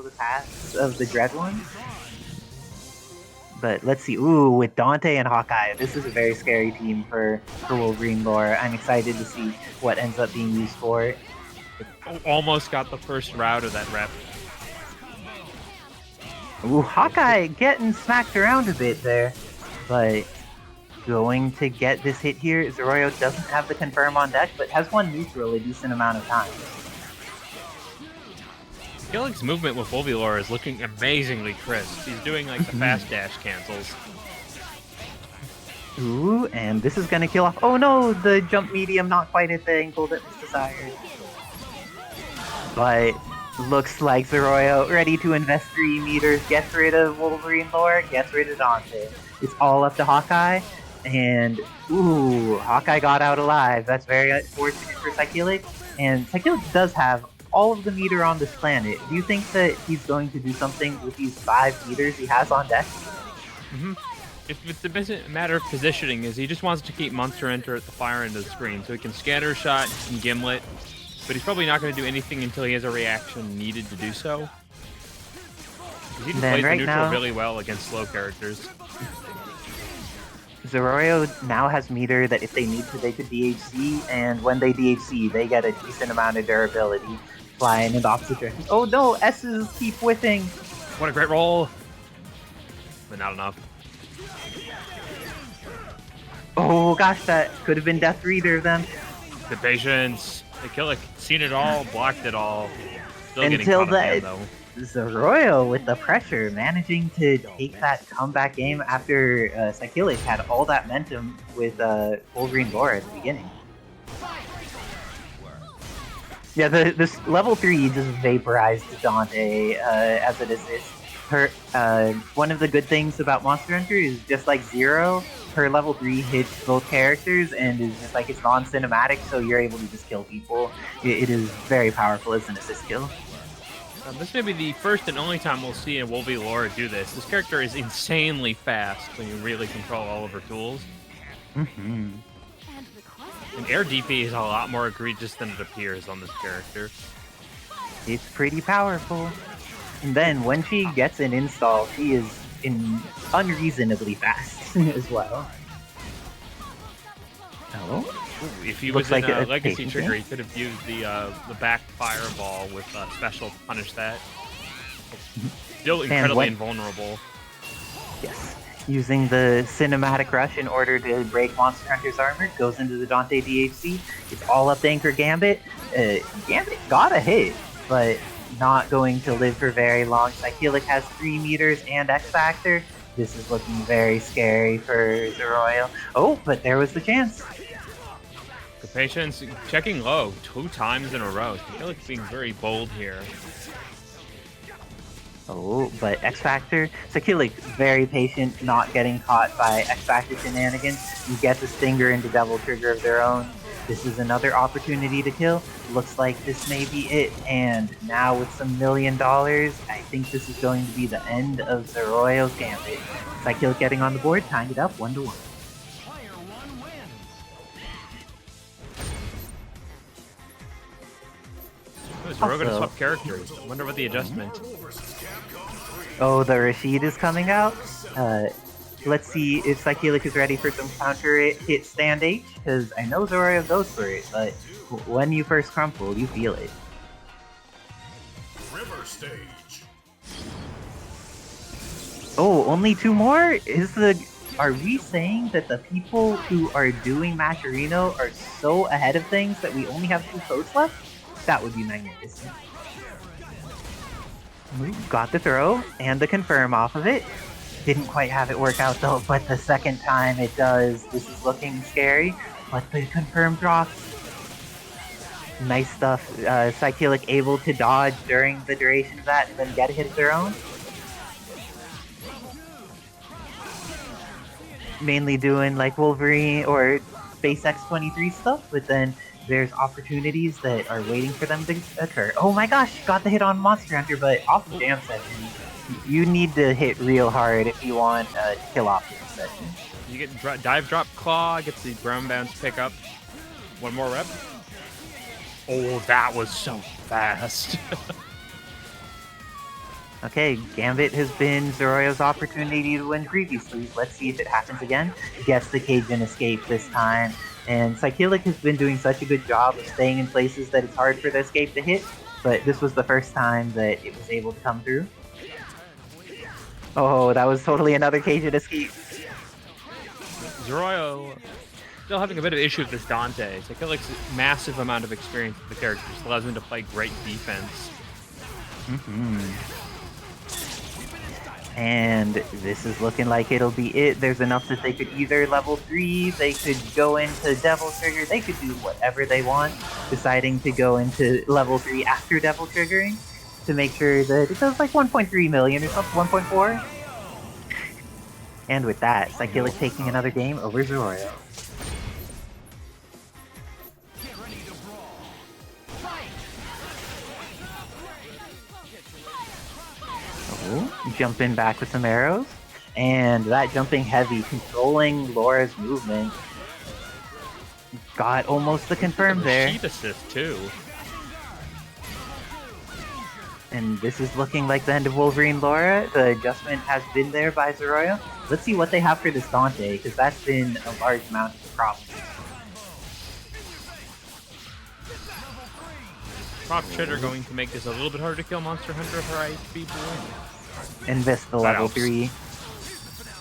follow the paths of the Dread Ones. But let's see. Ooh, with Dante and Hawkeye, this is a very scary team for Wolverine lore. I'm excited to see what ends up being used for it. Almost got the first route of that rep. Ooh, Hawkeye getting smacked around a bit there, but going to get this hit here. Zaroio doesn't have the confirm on deck, but has won neutral a decent amount of times. Gillick's movement with Wolverine is looking amazingly crisp. He's doing like the fast dash cancels. Ooh, and this is gonna kill off. Oh no, the jump medium not quite at the angle that was desired. But looks like Zaroio ready to invest 3 meters, gets rid of Wolverine lore, gets rid of Dante. It's all up to Hawkeye, and ooh, Hawkeye got out alive. That's very unfortunate for Psylocke, and Psylocke does have all of the meter on this planet. Do you think that he's going to do something with these 5 meters he has on deck? If it's a matter of positioning, is he just wants to keep Monster Enter at the far end of the screen, so he can scatter shot, he can gimlet, but he's probably not going to do anything until he has a reaction needed to do so. He just plays the neutral really well against slow characters. Zaroio now has meter that if they need to, they could DHC, and when they DHC, they get a decent amount of durability. Flying in the opposite direction. Oh no, S's keep whiffing. What a great roll. But not enough. Oh gosh, that could have been death for either of them. Good patience. They kill it, seen it all, blocked it all. Still Until getting caught up, though. Zaroio with the pressure, managing to take that comeback game after Psylocke had all that momentum with Wolverine lore at the beginning. Yeah, this level 3 just vaporized Dante as it assists. Her one of the good things about Monster Hunter is just like Zero, her level 3 hits both characters and is just like it's non-cinematic, so you're able to just kill people. It is very powerful as an assist kill. This may be the first and only time we'll see a Wolverine lore do this. This character is insanely fast when you really control all of her tools. And air DP is a lot more egregious than it appears on this character. It's pretty powerful. And then when she gets an install, she is unreasonably fast as well. Oh. If he was in a Legacy trigger, he could have used the back fireball with special to punish that. Still incredibly invulnerable. Yes. Using the cinematic rush in order to break Monster Hunter's armor, goes into the Dante DHC. It's all up to Anchor Gambit. Gambit got a hit, but not going to live for very long. Psylocke has 3 meters and X Factor. This is looking very scary for Zaroio. Oh, but there was the chance. Good patience, checking low 2 times in a row. Psylocke being very bold here. Oh, but X Factor, Psylocke very patient, not getting caught by X Factor shenanigans. You get the Stinger into double trigger of their own. This is another opportunity to kill. Looks like this may be it, and now with some $1 million, I think this is going to be the end of Zaroio's Gambit. Psylocke getting on the board, tying it up 1-1. Zaroio gonna swap characters. I wonder what the adjustment. Oh, the Rashid is coming out. Let's see if Psylocke is ready for some counter hit stand H, because I know Zaroio goes for it, but when you first crumple, you feel it. River stage. Oh, only 2 more? Are we saying that the people who are doing Mascherino are so ahead of things that we only have 2 codes left? That would be magnificent. Got the throw and the confirm off of it. Didn't quite have it work out though, but the second time it does. This is looking scary, but the confirm drops. Nice stuff. Psylocke able to dodge during the duration of that and then get a hit of their own. Mainly doing like Wolverine or Space X-23 stuff, but then there's opportunities that are waiting for them to occur. Oh my gosh, got the hit on Monster Hunter, but off of Jam Session. You need to hit real hard if you want to kill off Jam Session. You get dive drop claw, gets the ground bounce pick up. 1 more rep. Oh, that was so fast. Okay, Gambit has been Zaroio's opportunity to win previously. Let's see if it happens again. Gets the Cajun escape this time. And Psylocke has been doing such a good job of staying in places that it's hard for the escape to hit, but this was the first time that it was able to come through. Oh, that was totally another Cajun escape. Zaroio still having a bit of issue with this Dante. Psylocke's massive amount of experience with the character just allows him to play great defense. And this is looking like it'll be it. There's enough that they could either level 3, they could go into Devil Trigger, they could do whatever they want, deciding to go into level 3 after Devil Triggering to make sure that it does like 1.3 million or something, 1.4. And with that, Psylocke taking another game over Zaroio. Jumping back with some arrows, and that jumping heavy, controlling Laura's movement. Got almost the confirm there. Sheet assist too. And this is looking like the end of Wolverine Laura. The adjustment has been there by Zaroio. Let's see what they have for this Dante, because that's been a large amount of problems. Prop Shredder going to make this a little bit harder to kill Monster Hunter if her IHP And miss the level 3.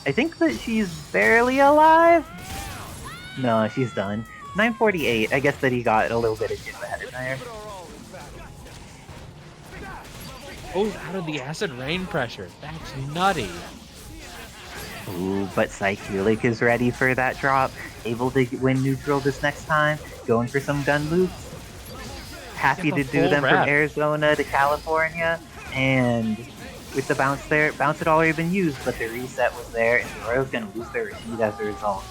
I think that she's barely alive. No, she's done. 948. I guess that he got a little bit of jib ahead of there. Oh, out of the acid rain pressure. That's nutty. Ooh, but Psylocke is ready for that drop. Able to win neutral this next time. Going for some gun loops. Happy to do them from Arizona to California. And with the bounce there, bounce had already been used, but the reset was there, and Zaroio's gonna lose their receipt as a result.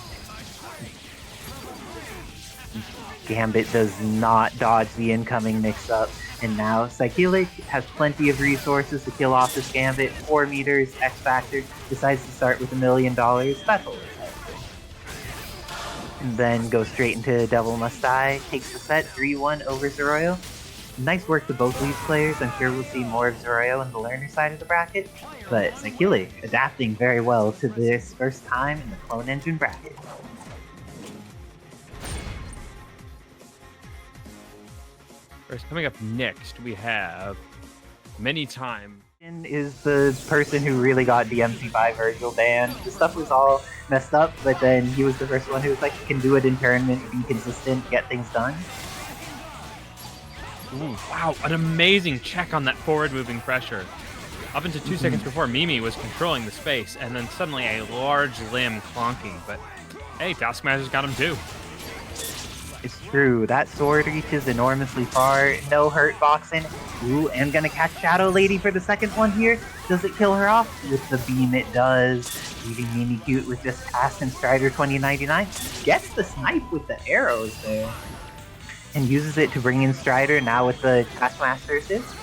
Gambit does not dodge the incoming mix-up, and now Psylocke has plenty of resources to kill off this Gambit. 4 meters, X-Factor, decides to start with $1 million. That's always helpful. And then goes straight into Devil Must Die, takes the set 3-1 over Zaroio. Nice work to both these players. I'm sure we'll see more of Zaroio on the learner side of the bracket, but Psylocke adapting very well to this first time in the Clone Engine bracket. Coming up next, we have Many Time. Is the person who really got DMC by Vergil banned. The stuff was all messed up, but then he was the first one who was like, can do it in tournament, be consistent, get things done. Ooh, wow, an amazing check on that forward moving pressure. Up into 2 seconds before, Mimi was controlling the space, and then suddenly a large limb clonking. But hey, Taskmaster's got him too. It's true, that sword reaches enormously far. No hurt boxing. Ooh, and gonna catch Shadow Lady for the second one here. Does it kill her off? With the beam it does. Leaving Mimikyute with just Task and Strider 2099. Gets the snipe with the arrows there. And uses it to bring in Strider now with the Taskmaster assist.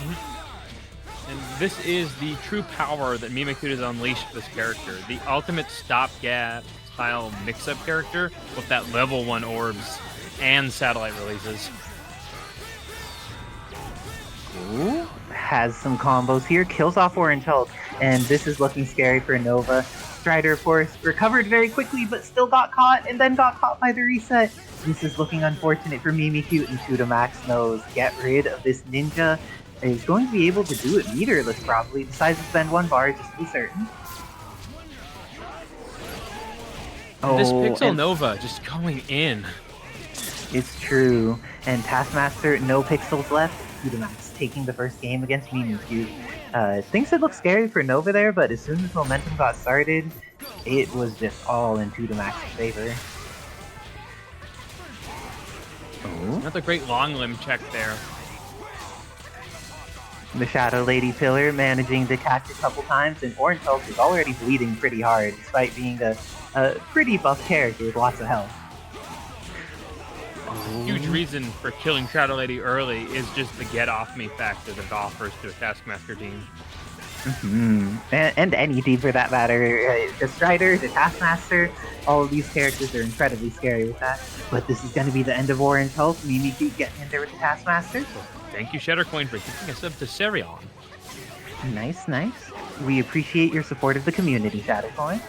And this is the true power that Mimikyute has unleashed with this character. The ultimate stopgap style mix-up character with that level 1 orbs and satellite releases. Ooh, has some combos here, kills off Orange Hulk, and this is looking scary for Nova. Strider, of course, recovered very quickly, but still got caught, and then got caught by the reset. This is looking unfortunate for Mimikyute, and Shootomax knows get rid of this ninja. He's going to be able to do it meterless, probably. Decides to spend 1 bar just to be certain. This Pixel Nova just going in. It's true. And Taskmaster, no pixels left. Shootomax taking the first game against Mimikyute. Things had looked scary for Nova there, but as soon as momentum got started, it was just all in Shootomax's favor. Another great long limb check there. The Shadow Lady Pillar managing to catch a couple times, and Orange Hulk is already bleeding pretty hard, despite being a pretty buff character with lots of health. Huge reason for killing Shadow Lady early is just the get-off-me factor that it offers to a Taskmaster team. And any team for that matter. The Strider, the Taskmaster, all of these characters are incredibly scary with that. But this is going to be the end of Orange Hulk. Mimikyute getting in there with the Taskmaster. Thank you, Sheddercoin, for giving us up to Serion. Nice, nice. We appreciate your support of the community, Shadowcoin.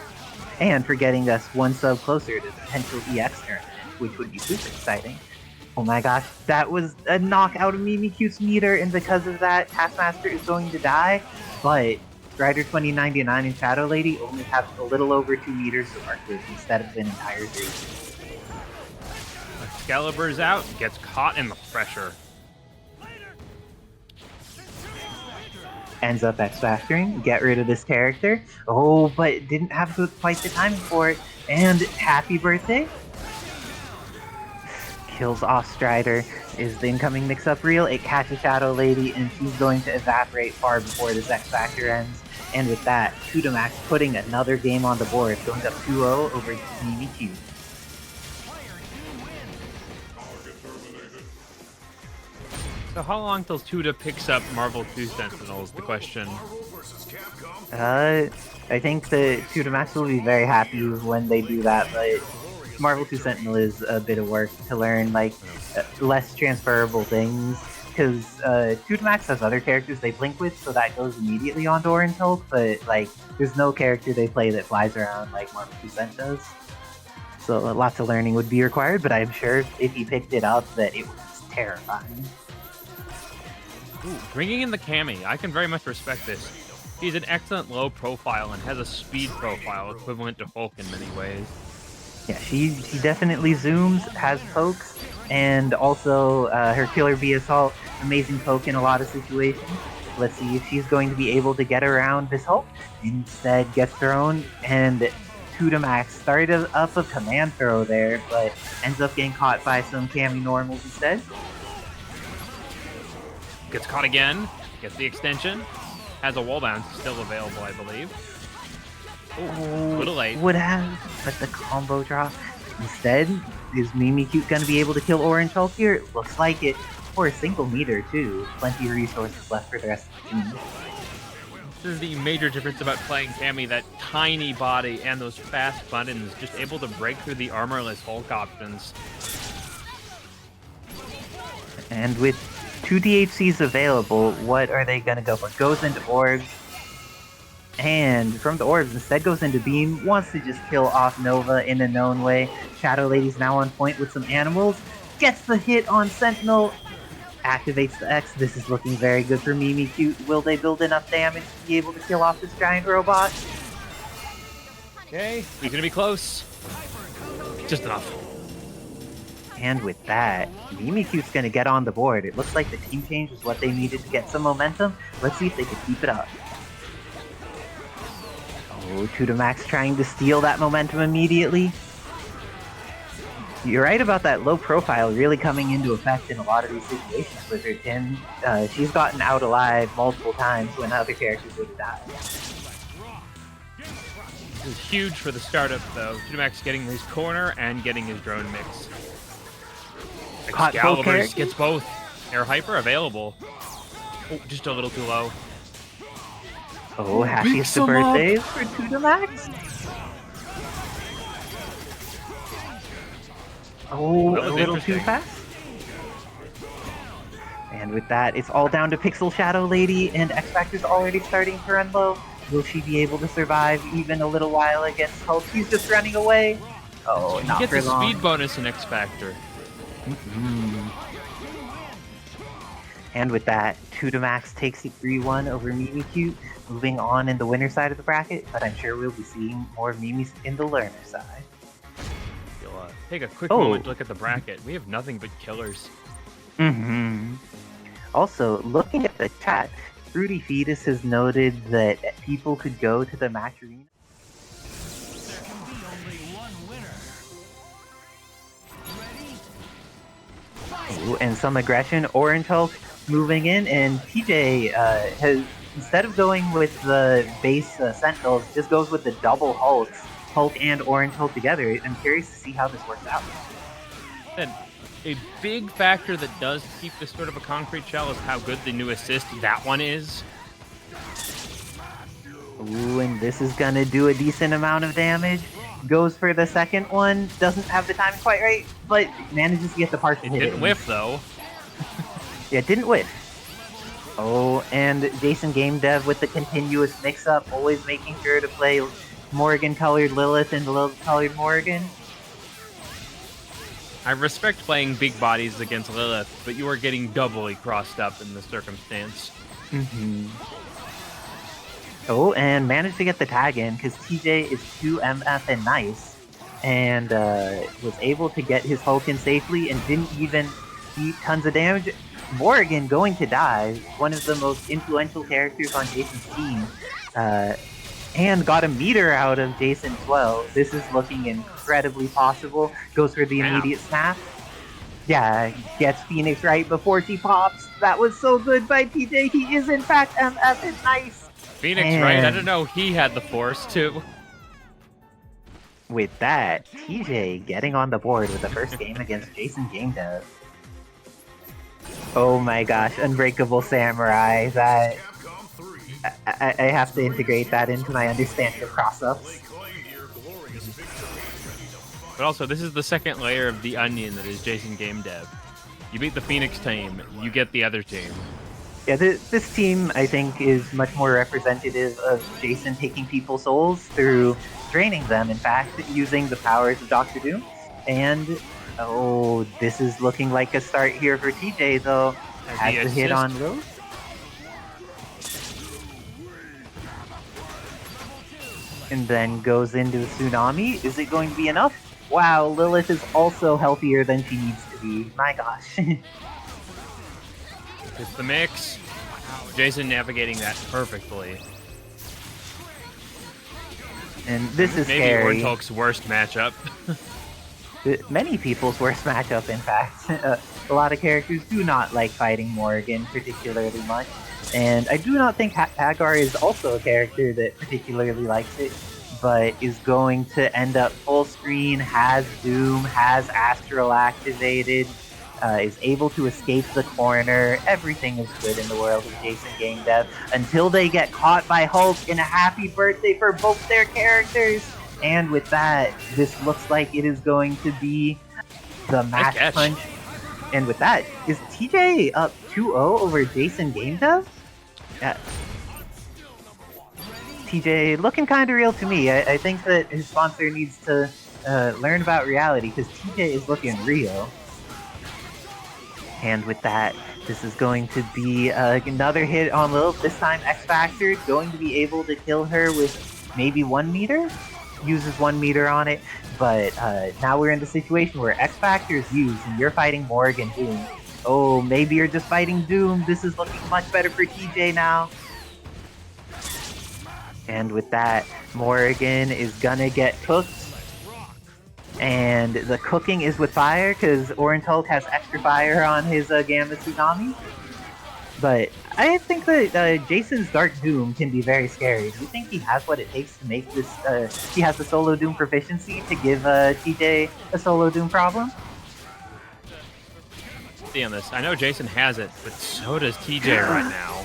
And for getting us one sub closer to the potential EX tournament, which would be super exciting. Oh my gosh, that was a knockout of Mimikyute's meter, and because of that, Taskmaster is going to die, but Rider 2099 and Shadow Lady only have a little over 2 meters to work with instead of an entire 3. Excalibur's out, gets caught in the pressure. Ends up X-Factoring, get rid of this character. Oh, but didn't have quite the timing for it. And happy birthday. Kills off Strider. Is the incoming mix-up real? It catches Shadow Lady, and she's going to evaporate far before this X-Factor ends. And with that, Tudamax putting another game on the board, going up 2-0 over Mimikyute. So how long till Tuda picks up Marvel 2 Sentinel is the question. I think the Tudamax will be very happy when they do that, but Marvel 2 Sentinel is a bit of work to learn, like, less transferable things, because Tudamax has other characters they blink with, so that goes immediately onto Orange Hulk, but, like, there's no character they play that flies around like Marvel 2 Cent does. So lots of learning would be required, but I'm sure if he picked it up that it was terrifying. Ooh, bringing in the Cammy, I can very much respect this. He's an excellent low profile and has a speed profile equivalent to Hulk in many ways. Yeah, she definitely zooms, has pokes, and also her Killer Bee Assault, amazing poke in a lot of situations. Let's see if she's going to be able to get around this Hulk. Instead, gets thrown, and Tudamax started up a command throw there, but ends up getting caught by some Cammy normals instead. Gets caught again, gets the extension, has a wall bounce still available, I believe. Ooh, a little late. Would have, but the combo drop. Instead, is Mimikyute going to be able to kill Orange Hulk here? It looks like it. For a single meter, too. Plenty of resources left for the rest of the team. This is the major difference about playing Cammy, that tiny body and those fast buttons, just able to break through the armorless Hulk options. And with 2 DHCs available, what are they gonna go for? Goes into orbs, and from the orbs instead goes into beam, wants to just kill off Nova in a known way. Shadow Lady's now on point with some animals, gets the hit on Sentinel, activates the X. This is looking very good for Mimikyute. Will they build enough damage to be able to kill off this giant robot? Okay, he's gonna be close. Just enough. And with that, Mimikyute's gonna get on the board. It looks like the team change was what they needed to get some momentum. Let's see if they can keep it up. Oh, Tudamax trying to steal that momentum immediately. You're right about that low profile really coming into effect in a lot of these situations with her, Tim. She's gotten out alive multiple times when other characters would have died. This is huge for the startup, though. Tudamax getting his corner and getting his drone mix. Excalibur gets both. Air Hyper available. Oh, just a little too low. Oh, happiest of birthdays for Tudamax. Oh, a little too fast. And with that, it's all down to Pixel Shadow Lady, and X-Factor's already starting to run low. Will she be able to survive even a little while against Hulk? He's just running away. Oh, not for long. He gets a speed bonus in X-Factor. And with that, Tudamax takes it 3-1 over Mimikyute, moving on in the winner side of the bracket, but I'm sure we'll be seeing more Mimis in the learner side. Take a quick moment to look at the bracket. We have nothing but killers. Also, looking at the chat, Fruity Fetus has noted that people could go to the match arena. There can be only one winner. Ready? Ooh, and some aggression. Orange Hulk moving in, and PJ has, instead of going with the base Sentinels, just goes with the double Hulks. Hulk and Orange Hulk together. I'm curious to see how this works out. And a big factor that does keep this sort of a concrete shell is how good the new assist that one is. Ooh, and this is gonna do a decent amount of damage. Goes for the second one, doesn't have the timing quite right, but manages to get the partial hit. Didn't whiff though. Yeah, it didn't whiff. Oh, and Jason Game Dev with the continuous mix-up, always making sure to play Morrigan-colored Lilith and Lilith-colored Morrigan. I respect playing big bodies against Lilith, but you are getting doubly crossed up in this circumstance. Oh, and managed to get the tag in because TJ is 2 MF and nice, and was able to get his Hulk in safely and didn't even eat tons of damage. Morrigan going to die, one of the most influential characters on Jason's team, and got a meter out of Jason as well. This is looking incredibly possible. Goes for the immediate snap. Yeah, gets Phoenix right before she pops. That was so good by TJ. He is in fact MF and nice. Phoenix, right? I don't know. He had the force too. With that, TJ getting on the board with the first game against Jason Game Dev. Oh my gosh, Unbreakable Samurai. That I have to integrate that into my understanding of cross-ups. But also, this is the second layer of the onion that is Jason Game Dev. You beat the Phoenix team, you get the other team. Yeah, this team, I think, is much more representative of Jason taking people's souls through draining them, in fact, using the powers of Dr. Doom. And, oh, this is looking like a start here for TJ, though. Has the hit on Lil. And then goes into the Tsunami. Is it going to be enough? Wow, Lilith is also healthier than she needs to be. My gosh. It's the mix. Jason navigating that perfectly. And this is maybe scary. Warthog's worst matchup. Many people's worst matchup, in fact. A lot of characters do not like fighting Morrigan particularly much. And I do not think Haggar is also a character that particularly likes it, but is going to end up full screen, has Doom, has Astral activated, is able to escape the corner. Everything is good in the world of Jason Game Dev until they get caught by Hulk in a happy birthday for both their characters. And with that, this looks like it is going to be the match punch. And with that, is TJ up 2-0 over Jason Game Dev? TJ looking kind of real to me. I think that his sponsor needs to learn about reality because TJ is looking real. And with that, this is going to be another hit on Lilith. This time X Factor is going to be able to kill her with maybe 1 meter? Uses 1 meter on it, but now we're in the situation where X Factor is used and you're fighting Morrigan Doom. Oh, maybe you're just fighting Doom. This is looking much better for TJ now. And with that, Morrigan is gonna get cooked. And the cooking is with fire, because Orange Hulk has extra fire on his Gamma Tsunami. But I think that Jason's Dark Doom can be very scary. Do you think he has what it takes to make this... he has the Solo Doom proficiency to give TJ a Solo Doom problem? See on this. I know Jason has it, but so does TJ right now.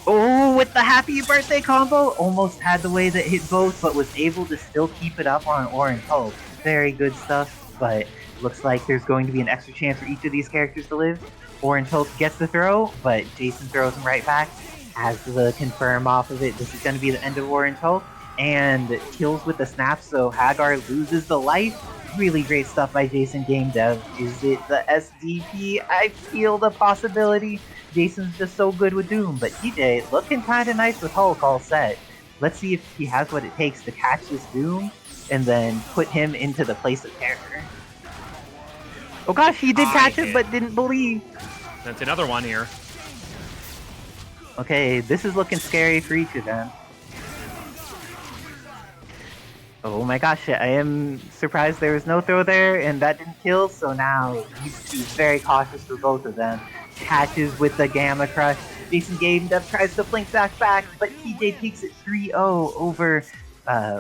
Oh, with the happy birthday combo, almost had the way that hit both, but was able to still keep it up on Orange Hulk. Very good stuff, but looks like there's going to be an extra chance for each of these characters to live. Orange Hulk gets the throw, but Jason throws him right back. Has the confirm off of it. This is going to be the end of Orange Hulk, and kills with the snap, so Haggar loses the life. Really great stuff by Jason Game Dev. Is it the SDP? I feel the possibility. Jason's just so good with Doom, but TJ looking kind of nice with Hulk all set. Let's see if he has what it takes to catch this Doom and then put him into the place of terror. Oh gosh, he did catch it, but didn't believe. That's another one here. Okay, this is looking scary for each of them. Oh my gosh, I am surprised there was no throw there, and that didn't kill, so now he's very cautious for both of them. Catches with the Gamma Crush. Jason Game Dev tries to blink back, but TJ takes it 3-0 over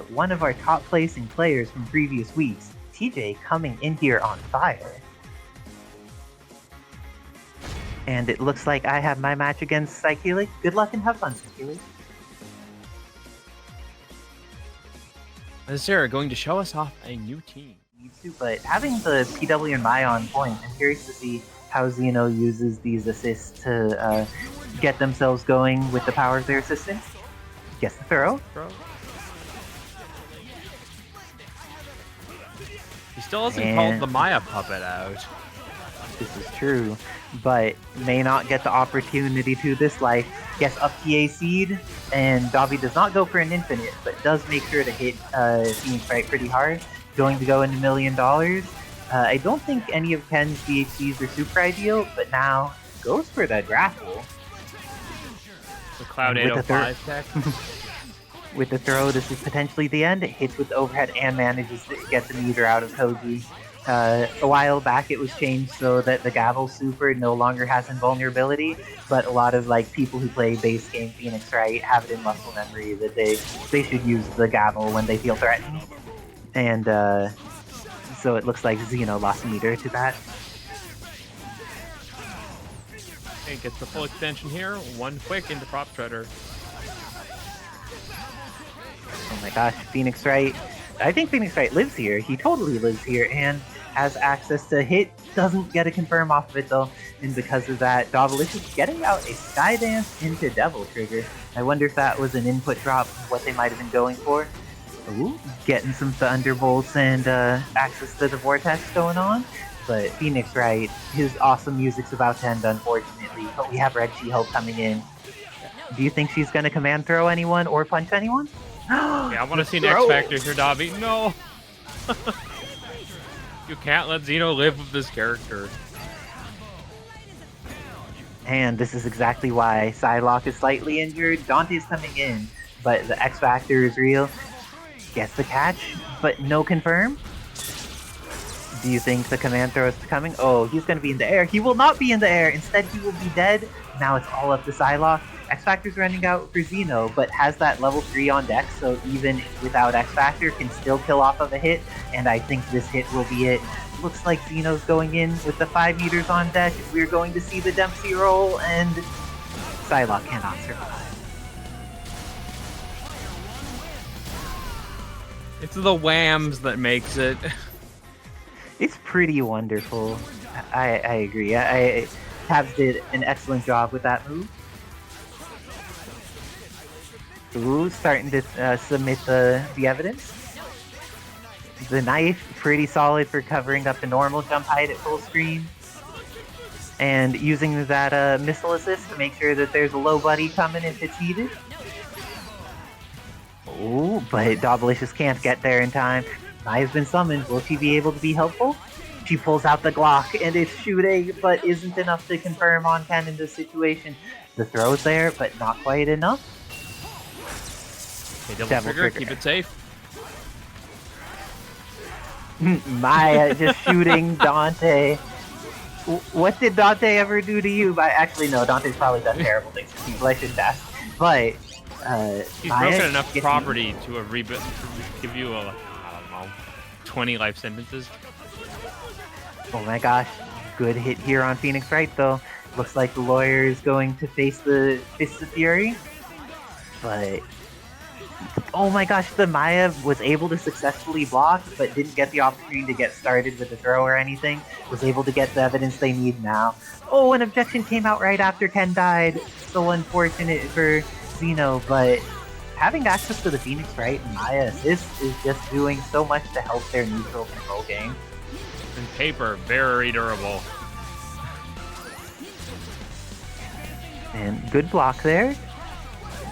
one of our top placing players from previous weeks. TJ coming in here on fire. And it looks like I have my match against Psylocke. Good luck and have fun, Psylocke. Isicera going to show us off a new team. Needs to, but having the PW and Maya on point, I'm curious to see how Xeno uses these assists to get themselves going with the power of their assistants. Gets the throw. He still hasn't called the Maya puppet out. This is true, but may not get the opportunity to this life. Gets up TA seed, and Dobby does not go for an infinite, but does make sure to hit Phoenix Wright pretty hard. Going to go into $1 million. I don't think any of Ken's DHCs are super ideal, but now goes for the grapple. The Cloud 805 tech. With the throw, this is potentially the end. It hits with the overhead and manages to get the meter out of Toji. A while back it was changed so that the Gavel super no longer has invulnerability, but a lot of like people who play base game Phoenix Wright have it in muscle memory that they should use the Gavel when they feel threatened. And so it looks like Xeno lost meter to that. Okay, gets the full extension here. One quick into Prop Shredder. Oh my gosh, Phoenix Wright. I think Phoenix Wright lives here. He totally lives here and has access to hit. Doesn't get a confirm off of it though. And because of that, Dobbilicious getting out a Skydance into Devil Trigger. I wonder if that was an input drop, what they might have been going for. Ooh, getting some Thunderbolts and access to the Vortex going on. But Phoenix Wright, his awesome music's about to end unfortunately. But we have Red She-Hulk coming in. Do you think she's going to command throw anyone or punch anyone? Yeah, I want to see an X Factor here, Dobby. No! You can't let Xeno live with this character. And this is exactly why Psylocke is slightly injured. Dante's coming in, but the X Factor is real. Gets the catch, but no confirm. Do you think the command throw is coming? Oh, he's going to be in the air. He will not be in the air. Instead, he will be dead. Now it's all up to Psylocke. X Factor's running out for Xeno, but has that level 3 on deck, so even without X Factor, can still kill off of a hit, and I think this hit will be it. Looks like Xeno's going in with the 5 meters on deck. We're going to see the Dempsey roll, and Psylocke cannot survive. It's the whams that makes it. It's pretty wonderful. I agree. Tabs did an excellent job with that move. Ooh, starting to submit the evidence. The knife, pretty solid for covering up the normal jump height at full screen. And using that missile assist to make sure that there's a low buddy coming if it's needed. Ooh, but Dobbilicious can't get there in time. Maya's been summoned. Will she be able to be helpful? She pulls out the Glock and it's shooting, but isn't enough to confirm on Ken in this situation. The throw's there, but not quite enough. Okay, Devil Trigger, keep it safe. Maya just shooting Dante. What did Dante ever do to you? Actually, no, Dante's probably done terrible things to people. I shouldn't ask. But, he's broken enough property to give you a, I don't know, 20 life sentences. Oh my gosh, good hit here on Phoenix Wright though. Looks like the lawyer is going to face the Fists of Fury. But, oh my gosh, the Maya was able to successfully block, but didn't get the opportunity to get started with the throw or anything. Was able to get the evidence they need now. Oh, an objection came out right after Ken died. So unfortunate for Xeno, but having access to the Phoenix Wright and Maya assist is just doing so much to help their neutral control game. And paper, very durable. And good block there.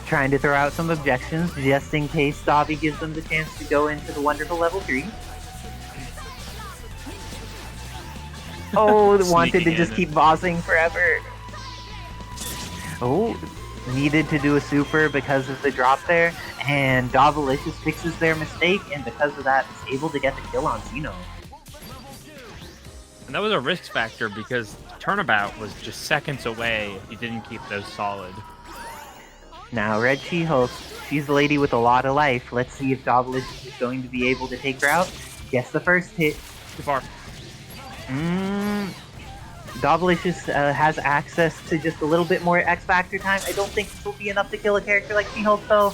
Trying to throw out some objections just in case Dobby gives them the chance to go into the wonderful level 3. Oh, wanted to just keep bossing forever. Oh, needed to do a super because of the drop there, and Dobbilicious fixes their mistake, and because of that, is able to get the kill on Xeno. And that was a risk factor because Turnabout was just seconds away if you didn't keep those solid. Now, Red She-Hulk, she's the lady with a lot of life. Let's see if Dobbilicious is going to be able to take her out. Gets the first hit. Too far. Dobbilicious has access to just a little bit more X Factor time. I don't think this will be enough to kill a character like She-Hulk, though.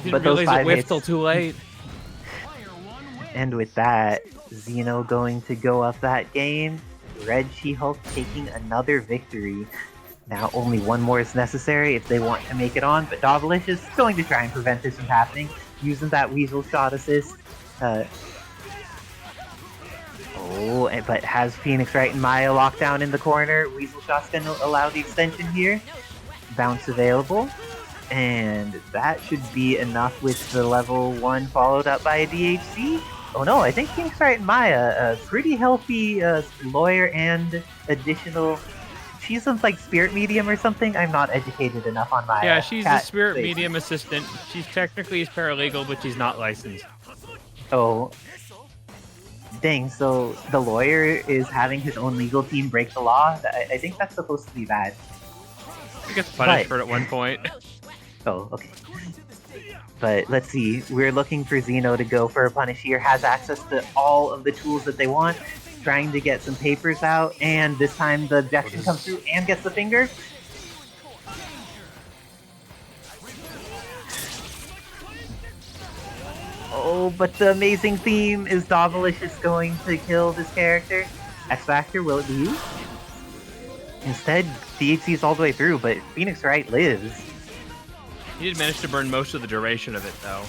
Didn't realize it whiffed till too late. And with that, Xeno going to go up that game. Red She-Hulk taking another victory. Now only one more is necessary if they want to make it on, but Dobbilicious is going to try and prevent this from happening, using that Weasel Shot assist. But has Phoenix Wright and Maya locked down in the corner. Weasel Shot's going to allow the extension here. Bounce available. And that should be enough with the level 1 followed up by a DHC. Oh no, I think Phoenix Wright and Maya, a pretty healthy lawyer and additional... She's some like spirit medium or something? I'm not educated enough on Maya. Yeah, she's a spirit medium assistant. She's technically paralegal, but she's not licensed. Oh. Dang, so the lawyer is having his own legal team break the law? I think that's supposed to be bad. He gets punished for it at one point. Oh, okay. But let's see, we're looking for Xeno to go for a punish here, has access to all of the tools that they want, trying to get some papers out, and this time the objection comes through and gets the finger. Oh, but the amazing theme is Dobbilicious going to kill this character. X-Factor, will it be used? Instead, DHC is all the way through, but Phoenix Wright lives. He did manage to burn most of the duration of it, though.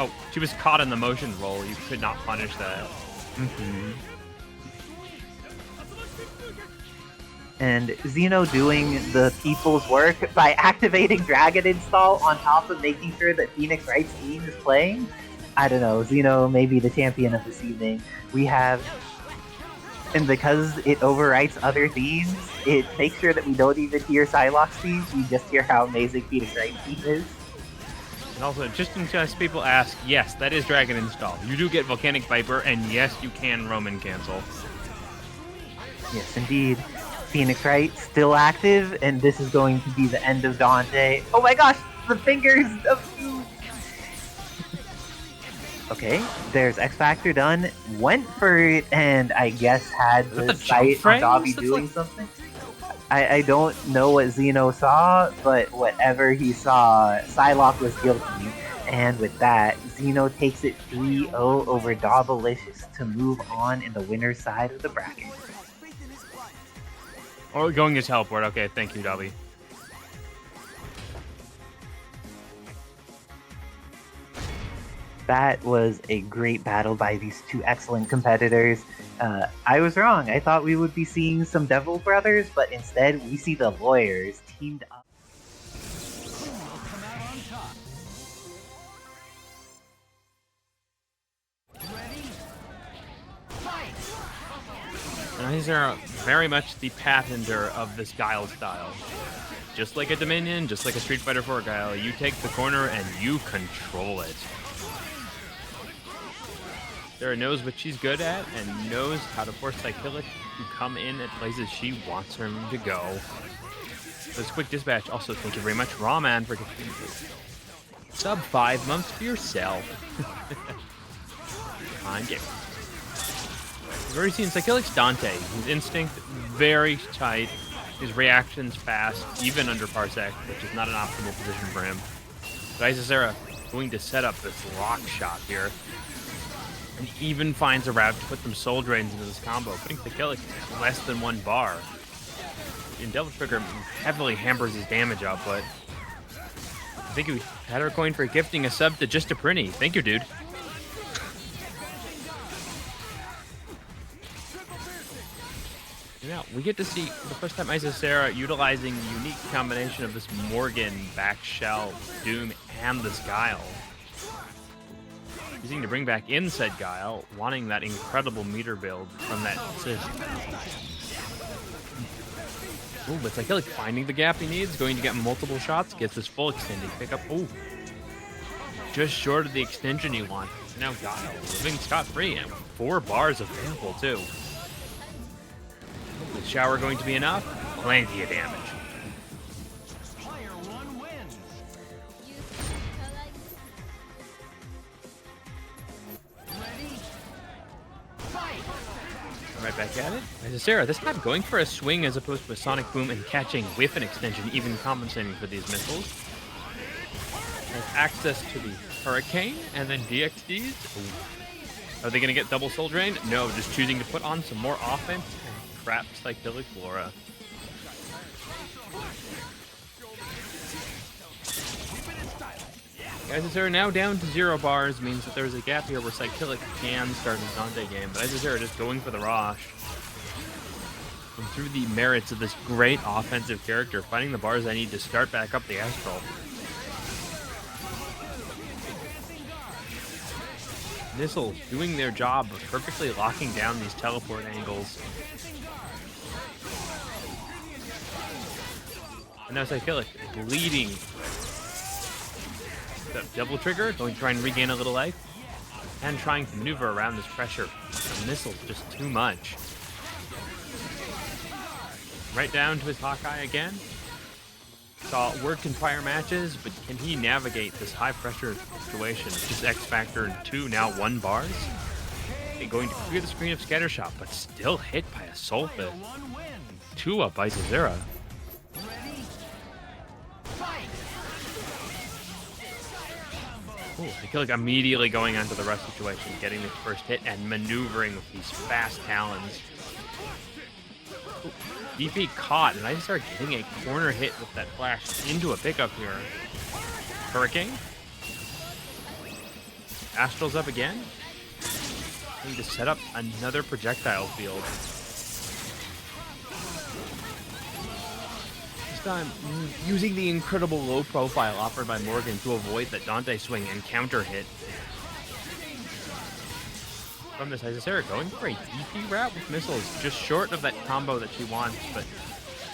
Oh, she was caught in the motion roll. You could not punish that. Mm-hmm. And Xeno doing the people's work by activating Dragon Install on top of making sure that Phoenix Wright's team is playing. I don't know, Xeno may be the champion of this evening. We have... And because it overwrites other themes, it makes sure that we don't even hear Psylocke's theme, we just hear how amazing Phoenix Wright's theme is. And also, just in case people ask, yes, that is Dragon Install. You do get Volcanic Viper, and yes, you can Roman cancel. Yes, indeed. Phoenix Wright still active, and this is going to be the end of Dante. Oh my gosh, the fingers of... Okay, there's X-Factor done, went for it, and I guess had the sight on Dobby doing something. I don't know what Xeno saw, but whatever he saw, Psylocke was guilty. And with that, Xeno takes it 3-0 over Dobbilicious to move on in the winner's side of the bracket. Or going as teleport. Okay, thank you, Dobby. That was a great battle by these two excellent competitors. I was wrong. I thought we would be seeing some Devil Brothers, but instead we see the lawyers teamed up. And these are very much the patented of this Guile style. Just like a Dominion, just like a Street Fighter 4 Guile, you take the corner and you control it. Sarah knows what she's good at and knows how to force Psylocke to come in at places she wants her to go. This quick dispatch also, thank you very much, Rawman, for giving sub 5 months for yourself. Fine game. We've already seen Psylocke's Dante. His instinct very tight. His reactions fast, even under Parsec, which is not an optimal position for him. But Isicera going to set up this lock shot here. And even finds a route to put some soul drains into this combo, putting Psylocke less than 1 bar. And Devil Trigger heavily hampers his damage output. I think we had our coin for gifting a sub to Just a Prinny. Thank you, dude. Now, we get to see, for the first time, Isicera utilizing the unique combination of this Morrigan, back shell, Doom, and this Guile. Using to bring back in said Guile, wanting that incredible meter build from that assist. Ooh, but Psylocke finding the gap he needs, going to get multiple shots, gets this full extended pickup. Ooh. Just short of the extension he wants. Now Guile, living scot-free, and 4 bars available, too. The shower going to be enough? Plenty of damage. Right back at it. Isicera, this time going for a swing as opposed to a sonic boom and catching with an extension, even compensating for these missiles. Has access to the Hurricane and then DXDs. Ooh. Are they going to get double soul drained? No, just choosing to put on some more offense and crap Psychilic Flora. Guys, Isicera now down to 0 bars means that there's a gap here where Psychilic can start his Dante game, but Isicera just going for the Rosh. And through the merits of this great offensive character, finding the bars I need to start back up the Astral. Missiles doing their job of perfectly locking down these teleport angles. And now Psychilic bleeding. Double trigger, going to try and regain a little life. And trying to maneuver around this pressure. The missile's just too much. Right down to his Hawkeye again. Saw it work in prior matches, but can he navigate this high pressure situation? Just X Factor and 2, now 1 bars. Okay, going to clear the screen of Scattershot, but still hit by a Soul Fist. 2 up by Isicera. I feel like immediately going onto the rush situation, getting this first hit and maneuvering with these fast talons. Ooh, DP caught, and I just started getting a corner hit with that flash into a pickup here. Hurricane. Astral's up again. Need to set up another projectile field. Time using the incredible low profile offered by Morrigan to avoid that Dante swing and counter hit. From this, Isicera going for a DP route with missiles, just short of that combo that she wants, but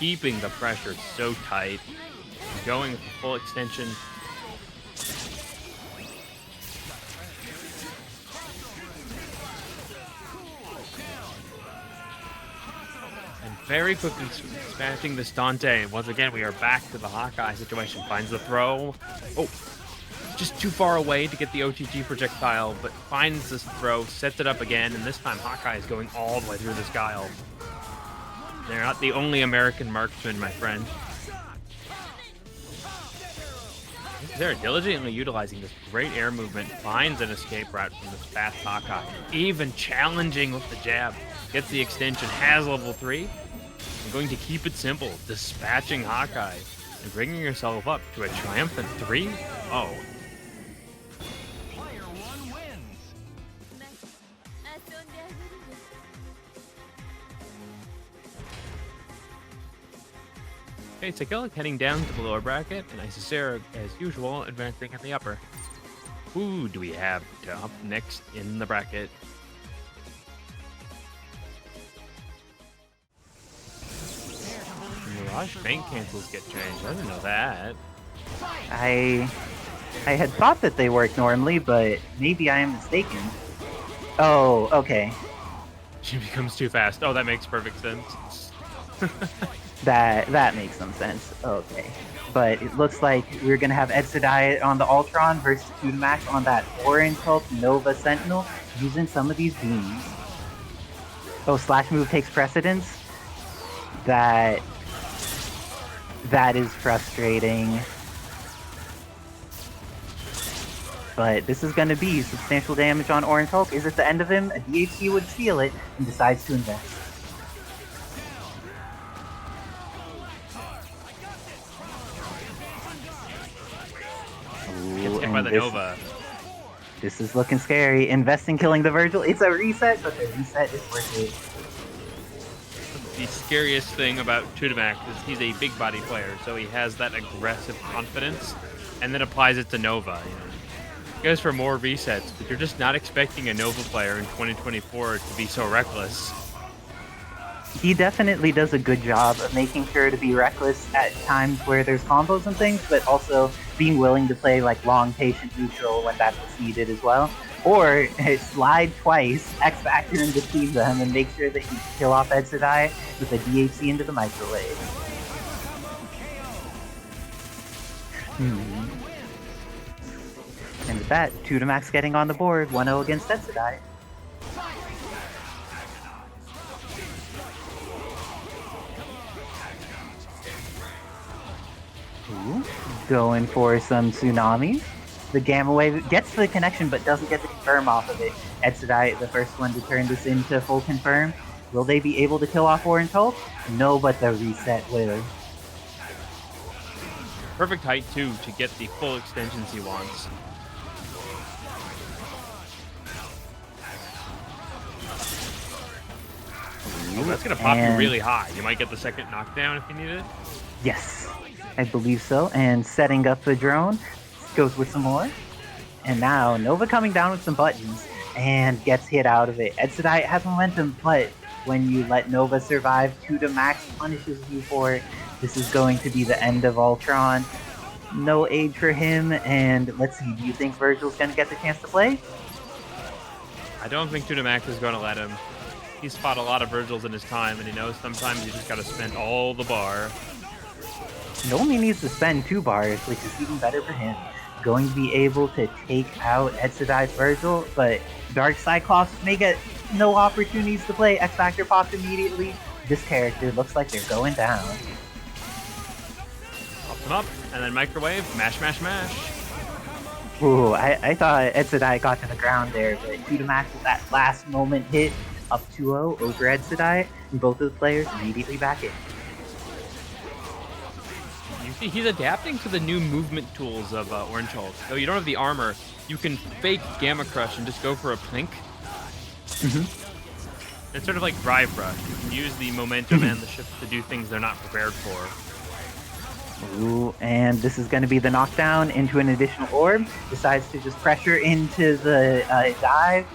keeping the pressure so tight. Going with the full extension. Very quickly dispatching this Dante. Once again, we are back to the Hawkeye situation. Finds the throw. Oh, just too far away to get the OTG projectile, but finds this throw, sets it up again, and this time Hawkeye is going all the way through this Guile. They're not the only American marksman, my friend. They're diligently utilizing this great air movement, finds an escape route from this fast Hawkeye, even challenging with the jab. Gets the extension, has level 3. I'm going to keep it simple, dispatching Hawkeye and bringing yourself up to a triumphant 3-0. Player 1 wins. Okay, Psychilic heading down to the lower bracket, and Isicera, as usual, advancing in the upper. Who do we have up next in the bracket? Mirage Bank cancels get changed. I didn't know that. I had thought that they work normally, but maybe I am mistaken. Oh, okay. She becomes too fast. Oh, that makes perfect sense. That makes some sense. Okay. But it looks like we're gonna have Edsadiet on the Ultron versus Tutamax on that Orange Hulk Nova Sentinel using some of these beams. Oh, slash move takes precedence? That is frustrating. But this is going to be substantial damage on Orange Hulk. Is it the end of him? A DHC would feel it and decides to invest. Gets hit by the Nova. This is looking scary. Investing killing the Vergil. It's a reset, but the reset is worth it. The scariest thing about Tutamax is he's a big body player, so he has that aggressive confidence, and then applies it to Nova. You know, he goes for more resets, but you're just not expecting a Nova player in 2024 to be so reckless. He definitely does a good job of making sure to be reckless at times where there's combos and things, but also being willing to play like long, patient neutral when that's what's needed as well. Or slide twice, X Factor in between them, and make sure that you kill off Edsadiet with a DHC into the microwave. And with that, Tutamax getting on the board, 1-0 against Edsadiet. Going for some tsunamis. The Gamma Wave gets the connection but doesn't get the confirm off of it. Edsadiet, the first one to turn this into full confirm. Will they be able to kill off Orange Hulk? No, but the reset will. Perfect height, too, to get the full extensions he wants. Oh, that's going to pop you really high. You might get the second knockdown if you need it. Yes, I believe so. And setting up the drone, goes with some more. And now Nova coming down with some buttons and gets hit out of it. Edsadiet has momentum, but when you let Nova survive, 2 to max punishes you for it. This is going to be the end of Ultron. No age for him, and let's see, do you think Vergil's going to get the chance to play? I don't think 2 to max is going to let him. He's fought a lot of Vergils in his time, and he knows sometimes you just got to spend all the bar. He only needs to spend 2 bars, which is even better for him. Going to be able to take out Edsadiet's Vergil, but Dark Cyclops may get no opportunities to play. X Factor popped immediately. This character looks like they're going down. Pop them up, and then microwave, mash, mash, mash. Ooh, I thought Edsadiet got to the ground there, but 2 to max with that last moment hit up 2-0 over Edsadiet, and both of the players immediately back in. You see, he's adapting to the new movement tools of Orange Hulk. Though you don't have the armor, you can fake Gamma Crush and just go for a plink. It's sort of like Drive Rush. You can use the momentum and the shift to do things they're not prepared for. Ooh, and this is going to be the knockdown into an additional orb. Decides to just pressure into the dive.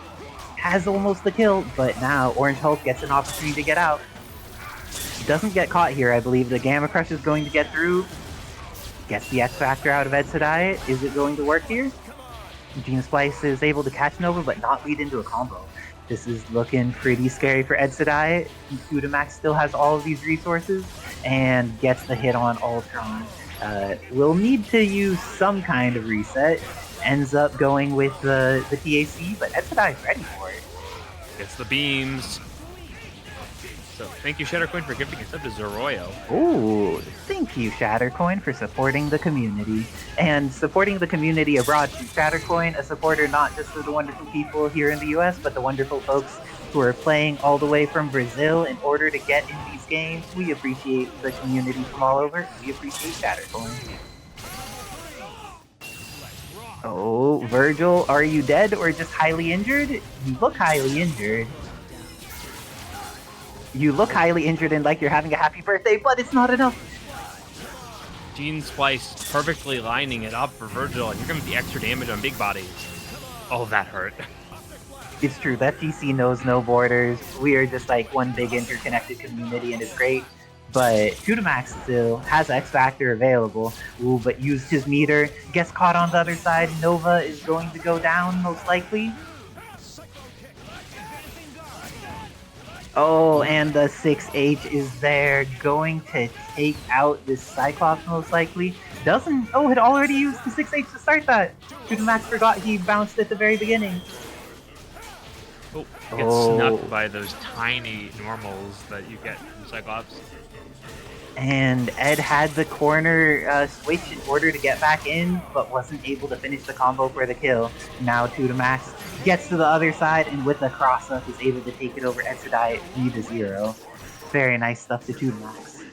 Has almost the kill, but now Orange Hulk gets an opportunity to get out. He doesn't get caught here, I believe. The Gamma Crush is going to get through. Gets the X Factor out of Edsadiet. Is it going to work here? Gene Splice is able to catch Nova, but not lead into a combo. This is looking pretty scary for Edsadiet. 2 to max still has all of these resources and gets the hit on Ultron. Will need to use some kind of reset. Ends up going with the TAC, but Edsadiet's ready for it. Gets the beams. So thank you, Shattercoin, for gifting a sub to Zaroio. Ooh, thank you, Shattercoin, for supporting the community. And supporting the community abroad to Shattercoin, a supporter not just of the wonderful people here in the US, but the wonderful folks who are playing all the way from Brazil in order to get in these games. We appreciate the community from all over. We appreciate Shattercoin. Oh, Vergil, are you dead or just highly injured? You look highly injured. You look highly injured and like you're having a happy birthday, but it's not enough. Gene Splice perfectly lining it up for Vergil, and you're going to get the extra damage on big bodies. Oh, that hurt. It's true, that GC knows no borders. We are just like one big interconnected community and it's great. But 2 to max still has X Factor available. Ooh, but used his meter. Gets caught on the other side. Nova is going to go down, most likely. Oh, and the 6H is there. Going to take out this Cyclops, most likely. Doesn't... Oh, had already used the 6H to start that. 2 to max forgot he bounced at the very beginning. Oh, gets snuffed by those tiny normals that you get from Cyclops. And Ed had the corner switch in order to get back in, but wasn't able to finish the combo for the kill. Now 2 to max gets to the other side, and with the cross-up is able to take it over Edsadiet 3-0. Very nice stuff to 2 to max.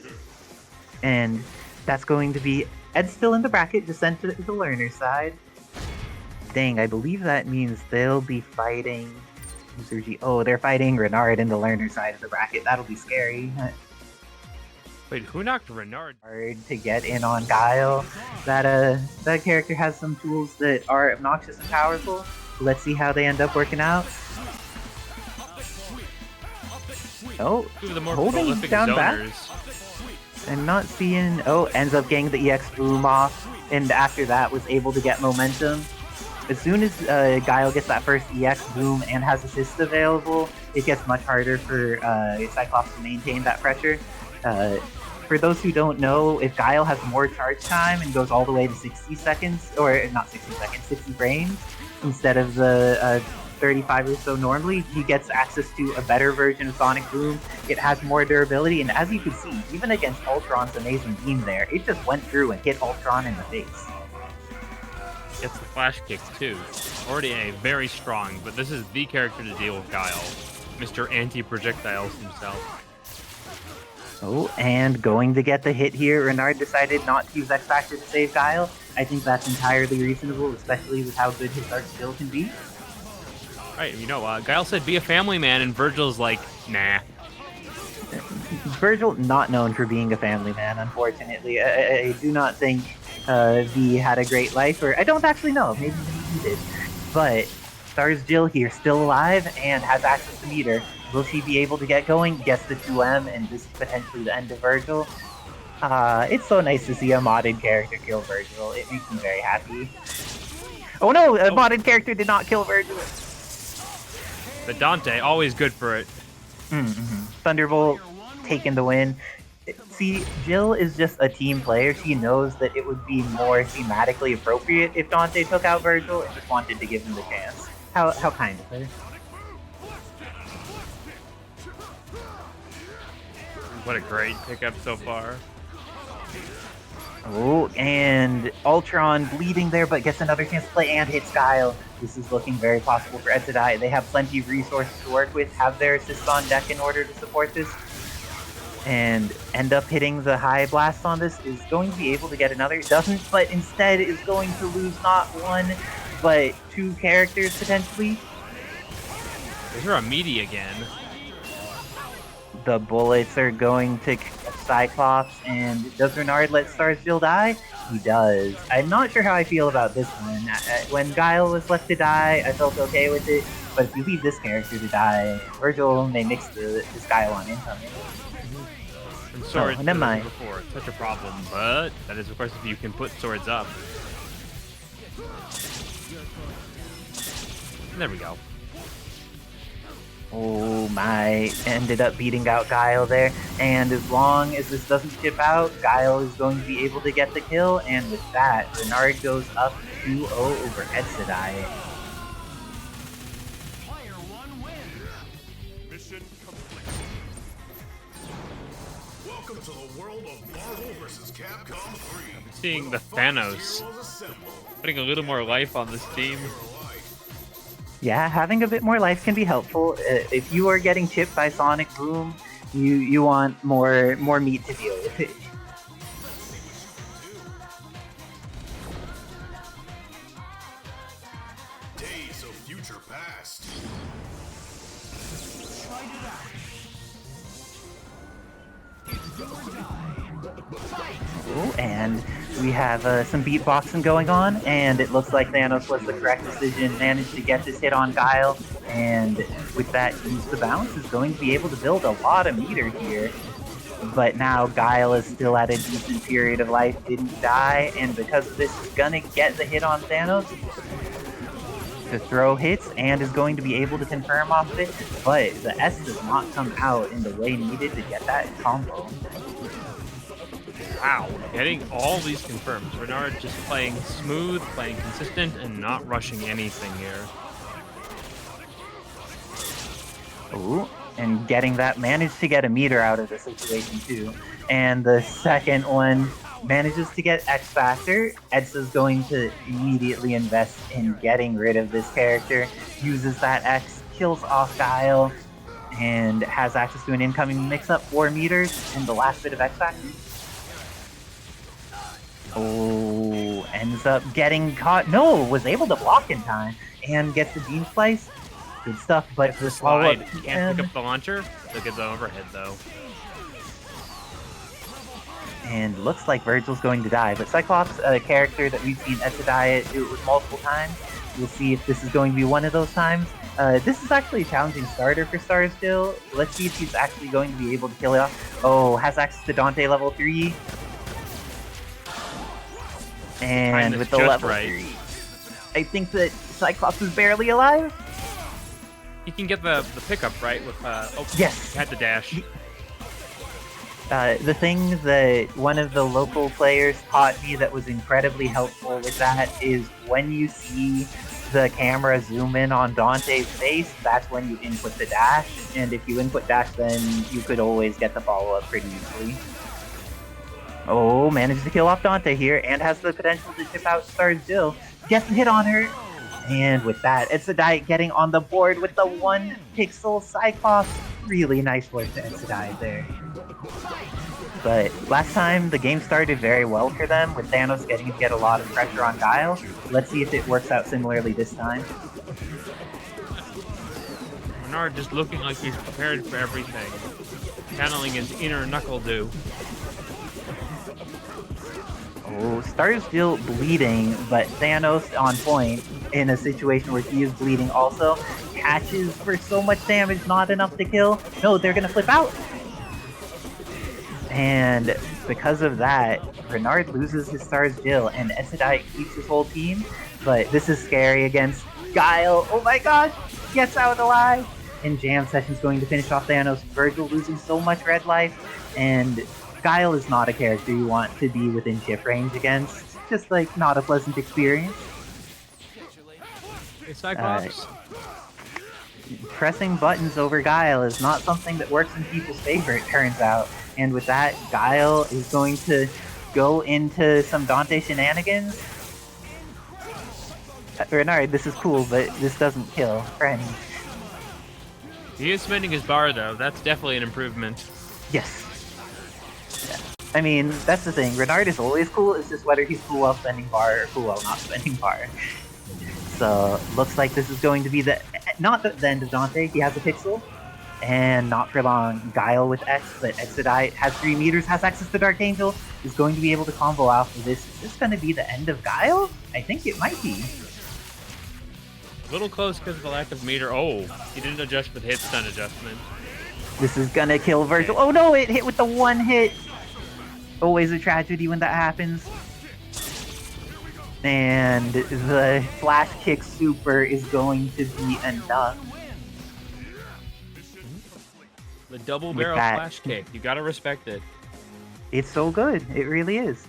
And that's going to be Ed still in the bracket, just sent to the learner side. Dang, I believe that means they'll be fighting... Oh, they're fighting Renard in the learner side of the bracket. That'll be scary. Wait, who knocked Renard? Hard to get in on Guile. That character has some tools that are obnoxious and powerful. Let's see how they end up working out. Oh, holding down back. I'm not seeing... Oh, ends up getting the EX boom off, and after that was able to get momentum. As soon as Guile gets that first EX boom and has assist available, it gets much harder for Cyclops to maintain that pressure. For those who don't know, if Guile has more charge time and goes all the way to 60 seconds, or not 60 seconds, 60 frames, instead of the 35 or so normally, he gets access to a better version of Sonic Boom. It has more durability, and as you can see, even against Ultron's amazing beam there, it just went through and hit Ultron in the face. Gets the flash kick too. Already a very strong, but this is the character to deal with Guile. Mr. Anti-Projectiles himself. Oh, and going to get the hit here, Renard decided not to use X Factor to save Guile. I think that's entirely reasonable, especially with how good his Dark skill can be. Right, you know, Guile said be a family man, and Vergil's like, nah. Vergil, not known for being a family man, unfortunately. I do not think V had a great life, or I don't actually know, maybe he did. But S.T.A.R.S Jill here, still alive, and has access to meter. Will she be able to get going? Gets the 2M, and this is potentially the end of Vergil. It's so nice to see a modded character kill Vergil. It makes me very happy. Oh no, a modded character did not kill Vergil. But Dante, always good for it. Thunderbolt taking the win. See, Jill is just a team player. She knows that it would be more thematically appropriate if Dante took out Vergil and just wanted to give him the chance. How kind of her. What a great pickup so far. Oh, and Ultron bleeding there, but gets another chance to play and hits Guile. This is looking very possible for Edsadiet. They have plenty of resources to work with, have their assists on deck in order to support this, and end up hitting the high blast on this. Is going to be able to get another. Doesn't, but instead is going to lose not one, but two characters potentially. Is there a meaty again? The bullets are going to Cyclops, and does Renard let S.T.A.R.S Jill die? He does. I'm not sure how I feel about this one. When Guile was left to die, I felt okay with it, but if you leave this character to die, Vergil may mix this Guile on incoming. And swords never mind. before, such a problem, but that is of course if you can put swords up. There we go. Oh my, ended up beating out Guile there, and as long as this doesn't chip out, Guile is going to be able to get the kill, and with that, Renard goes up 2-0 over Edsadiet. Player 1 wins. Mission complete. Welcome to the world of Marvel vs. Capcom 3. Seeing the Thanos putting a little more life on this team. Yeah, having a bit more life can be helpful. If you are getting chipped by Sonic Boom, you want more meat to deal with it. Days of future past. Ooh, and we have some beatboxing going on, and it looks like Thanos was the correct decision, managed to get this hit on Guile, and with that use the bounce is going to be able to build a lot of meter here. But now Guile is still at a decent period of life, didn't die, and because of this is gonna get the hit on Thanos to throw hits, and is going to be able to confirm off it, but the S does not come out in the way needed to get that combo. Wow, getting all these confirms. Renard just playing smooth, playing consistent, and not rushing anything here. Ooh, and getting that, managed to get a meter out of the situation too. And the second one manages to get X Factor. Edsa's going to immediately invest in getting rid of this character, uses that X, kills off Guile, and has access to an incoming mix-up 4 meters and the last bit of X Factor. Oh, ends up getting caught. No, was able to block in time and gets the beam slice. Good stuff, but for follow-up, can't pick up the launcher. Look at the overhead though. And looks like Vergil's going to die, but Cyclops, a character that we've seen Edsadiet do it with multiple times. We'll see if this is going to be one of those times. This is actually a challenging starter for S.T.A.R.S still. Let's see if he's actually going to be able to kill it off. Oh, has access to Dante level 3. And with the level 3, I think that Cyclops is barely alive. He can get the pickup, right? With yes, had the dash. The thing that one of the local players taught me that was incredibly helpful with that is when you see the camera zoom in on Dante's face, that's when you input the dash. And if you input dash, then you could always get the follow-up pretty easily. Oh, managed to kill off Dante here, and has the potential to chip out S.T.A.R.S Jill. gets a hit on her. And with that, Edsadiet getting on the board with the 1 pixel Cyclops. Really nice work to Edsadiet there. But last time, the game started very well for them, with Thanos getting to get a lot of pressure on Guile. Let's see if it works out similarly this time. Renard just looking like he's prepared for everything. Channeling his inner Knuckle-Doo. Oh, S.T.A.R.S still bleeding, but Thanos on point in a situation where he is bleeding also. Catches for so much damage, not enough to kill. No, they're gonna flip out! And because of that, Renard loses his S.T.A.R.S Jill, and Edsadiet keeps his whole team. But this is scary against Guile. Oh my gosh! Gets out alive! And Jam Session's going to finish off Thanos. Vergil losing so much red life, and Guile is not a character you want to be within chip range against. Just like, not a pleasant experience. Hey, Cyclops. Pressing buttons over Guile is not something that works in people's favor, it turns out. And with that, Guile is going to go into some Dante shenanigans. Renard, this is cool, but this doesn't kill. Friend. He is spending his bar, though. That's definitely an improvement. Yes. Yeah. I mean, that's the thing. Renard is always cool, it's just whether he's cool while spending bar or cool while not spending bar. So, looks like this is going to be not the end of Dante. He has a pixel. And not for long, Guile with X, but Edsadiet has 3 meters, has access to Dark Angel, is going to be able to combo out for this. Is this going to be the end of Guile? I think it might be. A little close because of the lack of meter. Oh, he didn't adjust with hit stun adjustment. This is going to kill Vergil. Oh no, it hit with the 1 hit. Always a tragedy when that happens. And the flash kick super is going to be enough. The double barrel flash kick. You gotta respect it. It's so good. It really is.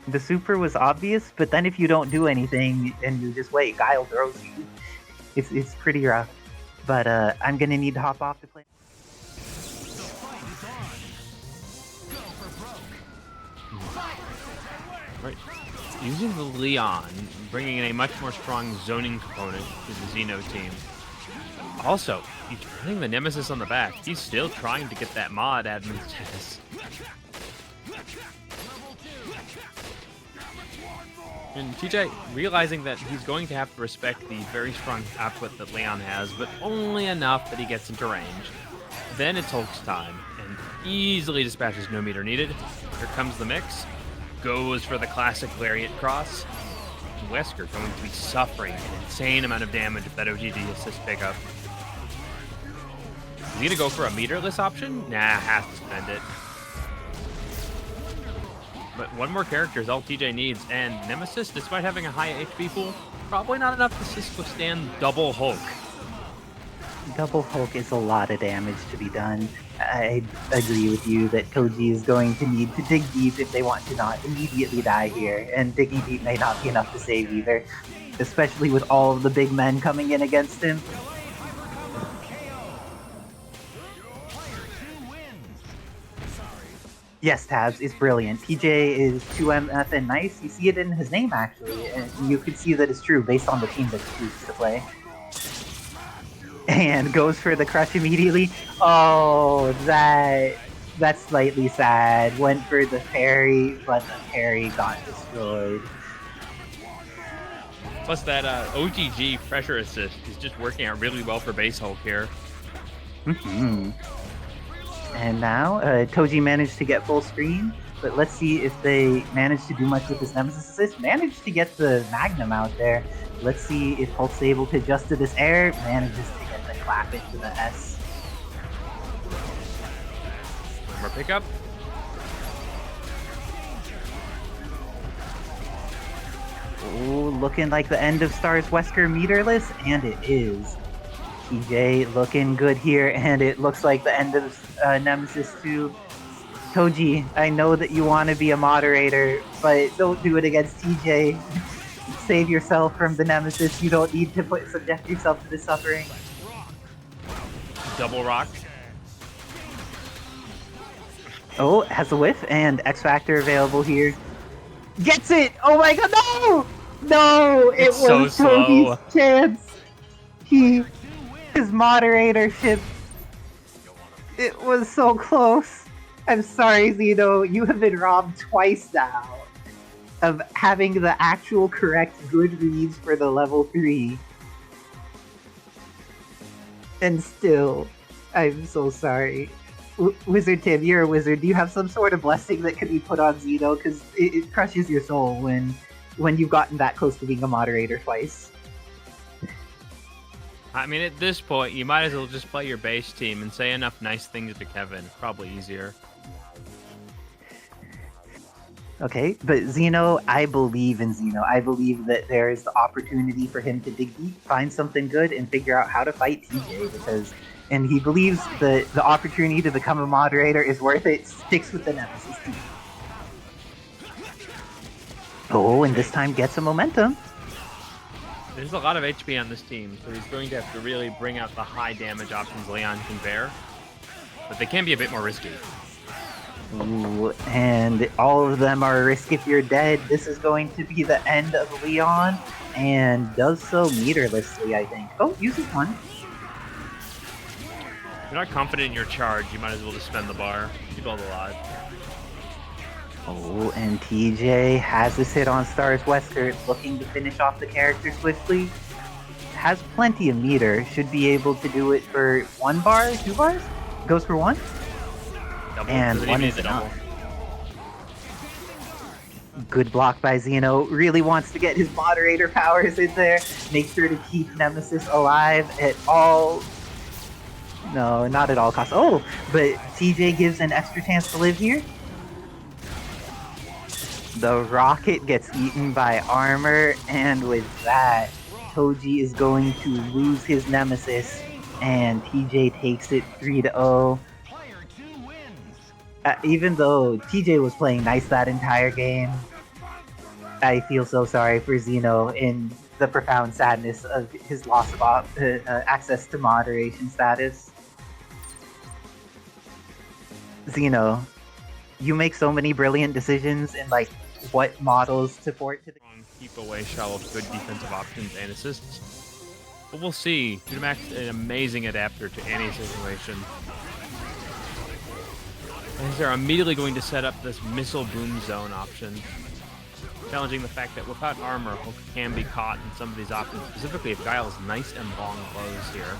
The super was obvious, but then if you don't do anything and you just wait, Guile throws you. It's pretty rough. But I'm gonna need to hop off to play. Right. Using the Leon, bringing in a much more strong zoning component to the Xeno team. Also, he's running the Nemesis on the back. He's still trying to get that mod admin status. And TJ realizing that he's going to have to respect the very strong output that Leon has, but only enough that he gets into range. Then it's Hulk's time, and easily dispatches no meter needed. Here comes the mix. Goes for the classic Lariat cross. And Wesker going to be suffering an insane amount of damage if that OGG assist pickup. Is he gonna go for a meterless option? Nah, has to spend it. But one more character is all TJ needs, and Nemesis, despite having a high HP pool, probably not enough to withstand double Hulk. Double Hulk is a lot of damage to be done. I agree with you that Toji is going to need to dig deep if they want to not immediately die here, and digging deep may not be enough to save either, especially with all of the big men coming in against him. Yes, Tabs, it's brilliant. TJ is 2MF and nice. You see it in his name, actually, and you can see that it's true based on the team that he chooses to play. And goes for the crush immediately. Oh, that's slightly sad. Went for the parry, but the parry got destroyed. Plus that OGG pressure assist is just working out really well for base Hulk here. Mm-hmm. And now, Toji managed to get full screen, but let's see if they manage to do much with this Nemesis assist. Managed to get the Magnum out there. Let's see if Hulk's able to adjust to this air. Manages to get the clap into the S. More pickup. Oh, looking like the end of S.T.A.R.S Wesker meterless, and it is. TJ looking good here, and it looks like the end of Nemesis too. Toji, I know that you want to be a moderator, but don't do it against TJ. Save yourself from the Nemesis. You don't need to subject yourself to this suffering. Double rock. Oh, has a whiff, and X Factor available here. Gets it! Oh my god, no! No! It It's so was slow. Toji's chance! His moderatorship. It was so close. I'm sorry, Xeno. You have been robbed twice now of having the actual correct good reads for the level 3. And still, I'm so sorry. Wizard Tim, you're a wizard. Do you have some sort of blessing that can be put on Xeno? Because it crushes your soul when you've gotten that close to being a moderator twice. I mean, at this point, you might as well just play your base team and say enough nice things to Kevin. It's probably easier. Okay, but Xeno, I believe in Xeno. I believe that there is the opportunity for him to dig deep, find something good, and figure out how to fight TJ, and he believes that the opportunity to become a moderator is worth it. Sticks with the Nemesis team. Oh, and this time gets some momentum. There's a lot of HP on this team, so he's going to have to really bring out the high damage options Leon can bear. But they can be a bit more risky. Ooh, and all of them are a risk if you're dead. This is going to be the end of Leon, and does so meterlessly, I think. Oh, uses one. If you're not confident in your charge, you might as well just spend the bar. Keep all alive. Oh, and TJ has this hit on S.T.A.R.S. Wesker, looking to finish off the character swiftly. Has plenty of meter, should be able to do it for 1 bar, 2 bars? Goes for 1? Double. And 1 is enough. Good block by Xeno. Really wants to get his moderator powers in there. Make sure to keep Nemesis alive at all. No, not at all costs. Oh, but TJ gives an extra chance to live here. The rocket gets eaten by armor, and with that, Toji is going to lose his Nemesis, and TJ takes it 3-0. Even though TJ was playing nice that entire game, I feel so sorry for Xeno in the profound sadness of his loss of access to moderation status. Xeno, you make so many brilliant decisions in like what models to port to the keep away shell of good defensive options and assists. But we'll see. Max an amazing adapter to any situation. And they're immediately going to set up this missile boom zone option, challenging the fact that without armor, Hulk can be caught in some of these options, specifically if Guile's nice and long bows here.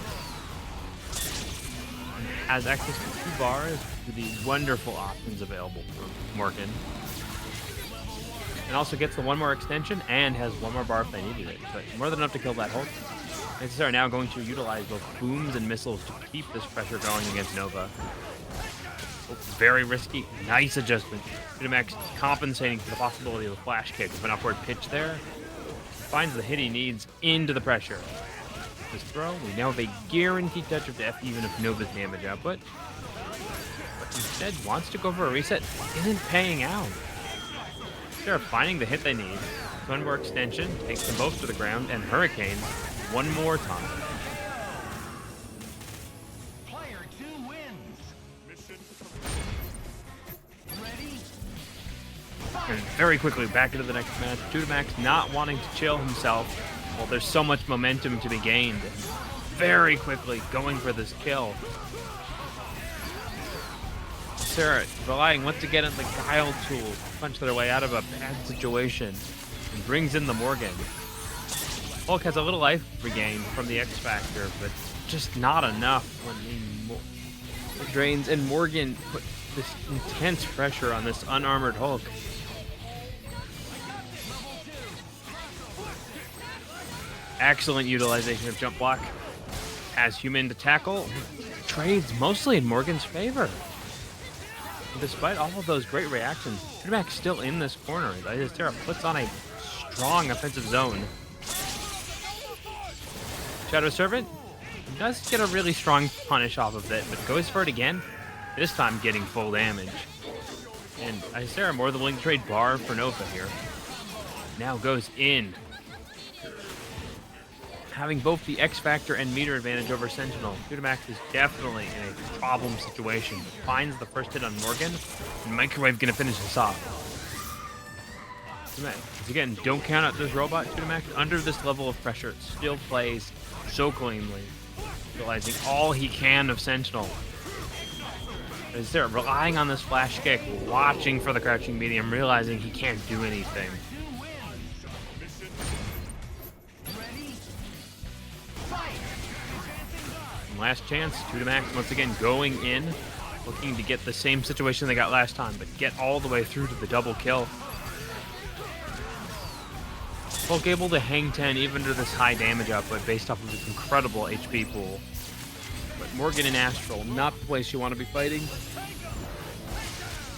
Has access to 2 bars to the wonderful options available from Morrigan. And also gets the 1 more extension and has 1 more bar if they needed it. But more than enough to kill that Hulk. And are now going to utilize both booms and missiles to keep this pressure going against Nova. Oh, very risky. Nice adjustment. Max compensating for the possibility of a flash kick with an upward pitch there. Finds the hit he needs into the pressure. This throw, we now have a guaranteed touch of death even if Nova's damage output. But instead wants to go for a reset. Isn't paying out. They're finding the hit they need. 1 more extension, takes them both to the ground, and Hurricane 1 more time. Player 2 wins. Mission ready. And very quickly back into the next match. Max not wanting to chill himself. Well, there's so much momentum to be gained. Very quickly going for this kill. Sarah relying once again on the Guile tool to punch their way out of a bad situation and brings in the Morrigan. Hulk has a little life regained from the X Factor, but just not enough when he drains, and Morrigan put this intense pressure on this unarmored Hulk. Excellent utilization of jump block. As human to tackle, trades mostly in Morgan's favor. And despite all of those great reactions, Max still in this corner. Isicera puts on a strong offensive zone. Shadow Servant does get a really strong punish off of it, but goes for it again, this time getting full damage. And Isicera more than willing to trade bar for Nova here. Now goes in. Having both the X Factor and meter advantage over Sentinel, Max is definitely in a problem situation. Finds the first hit on Morrigan, and Microwave gonna finish this off. submit. Because again, don't count out this robot 2-max. Under this level of pressure, it still plays so cleanly. Realizing all he can of Sentinel. Is there relying on this flash kick, watching for the crouching medium, realizing he can't do anything. And last chance, 2-max once again going in, looking to get the same situation they got last time, but get all the way through to the double kill. Hulk able to hang 10 even to this high damage output based off of his incredible HP pool. But Morrigan and Astral, not the place you want to be fighting.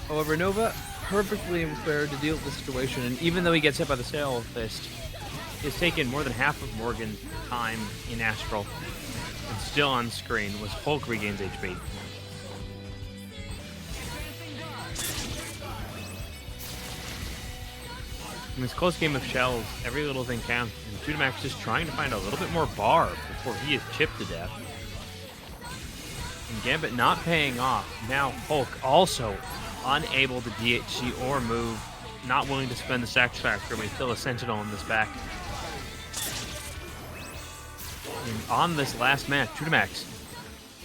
However, Nova, perfectly prepared to deal with the situation, and even though he gets hit by the Sail Fist, he's taken more than half of Morrigan's time in Astral, and still on screen, was Hulk regains HP. In this close game of shells, every little thing counts, and 2-max just trying to find a little bit more bar before he is chipped to death. And Gambit not paying off. Now Hulk also unable to DHC or move, not willing to spend the Sax Factor when still a Sentinel in this back. And on this last match, 2-max,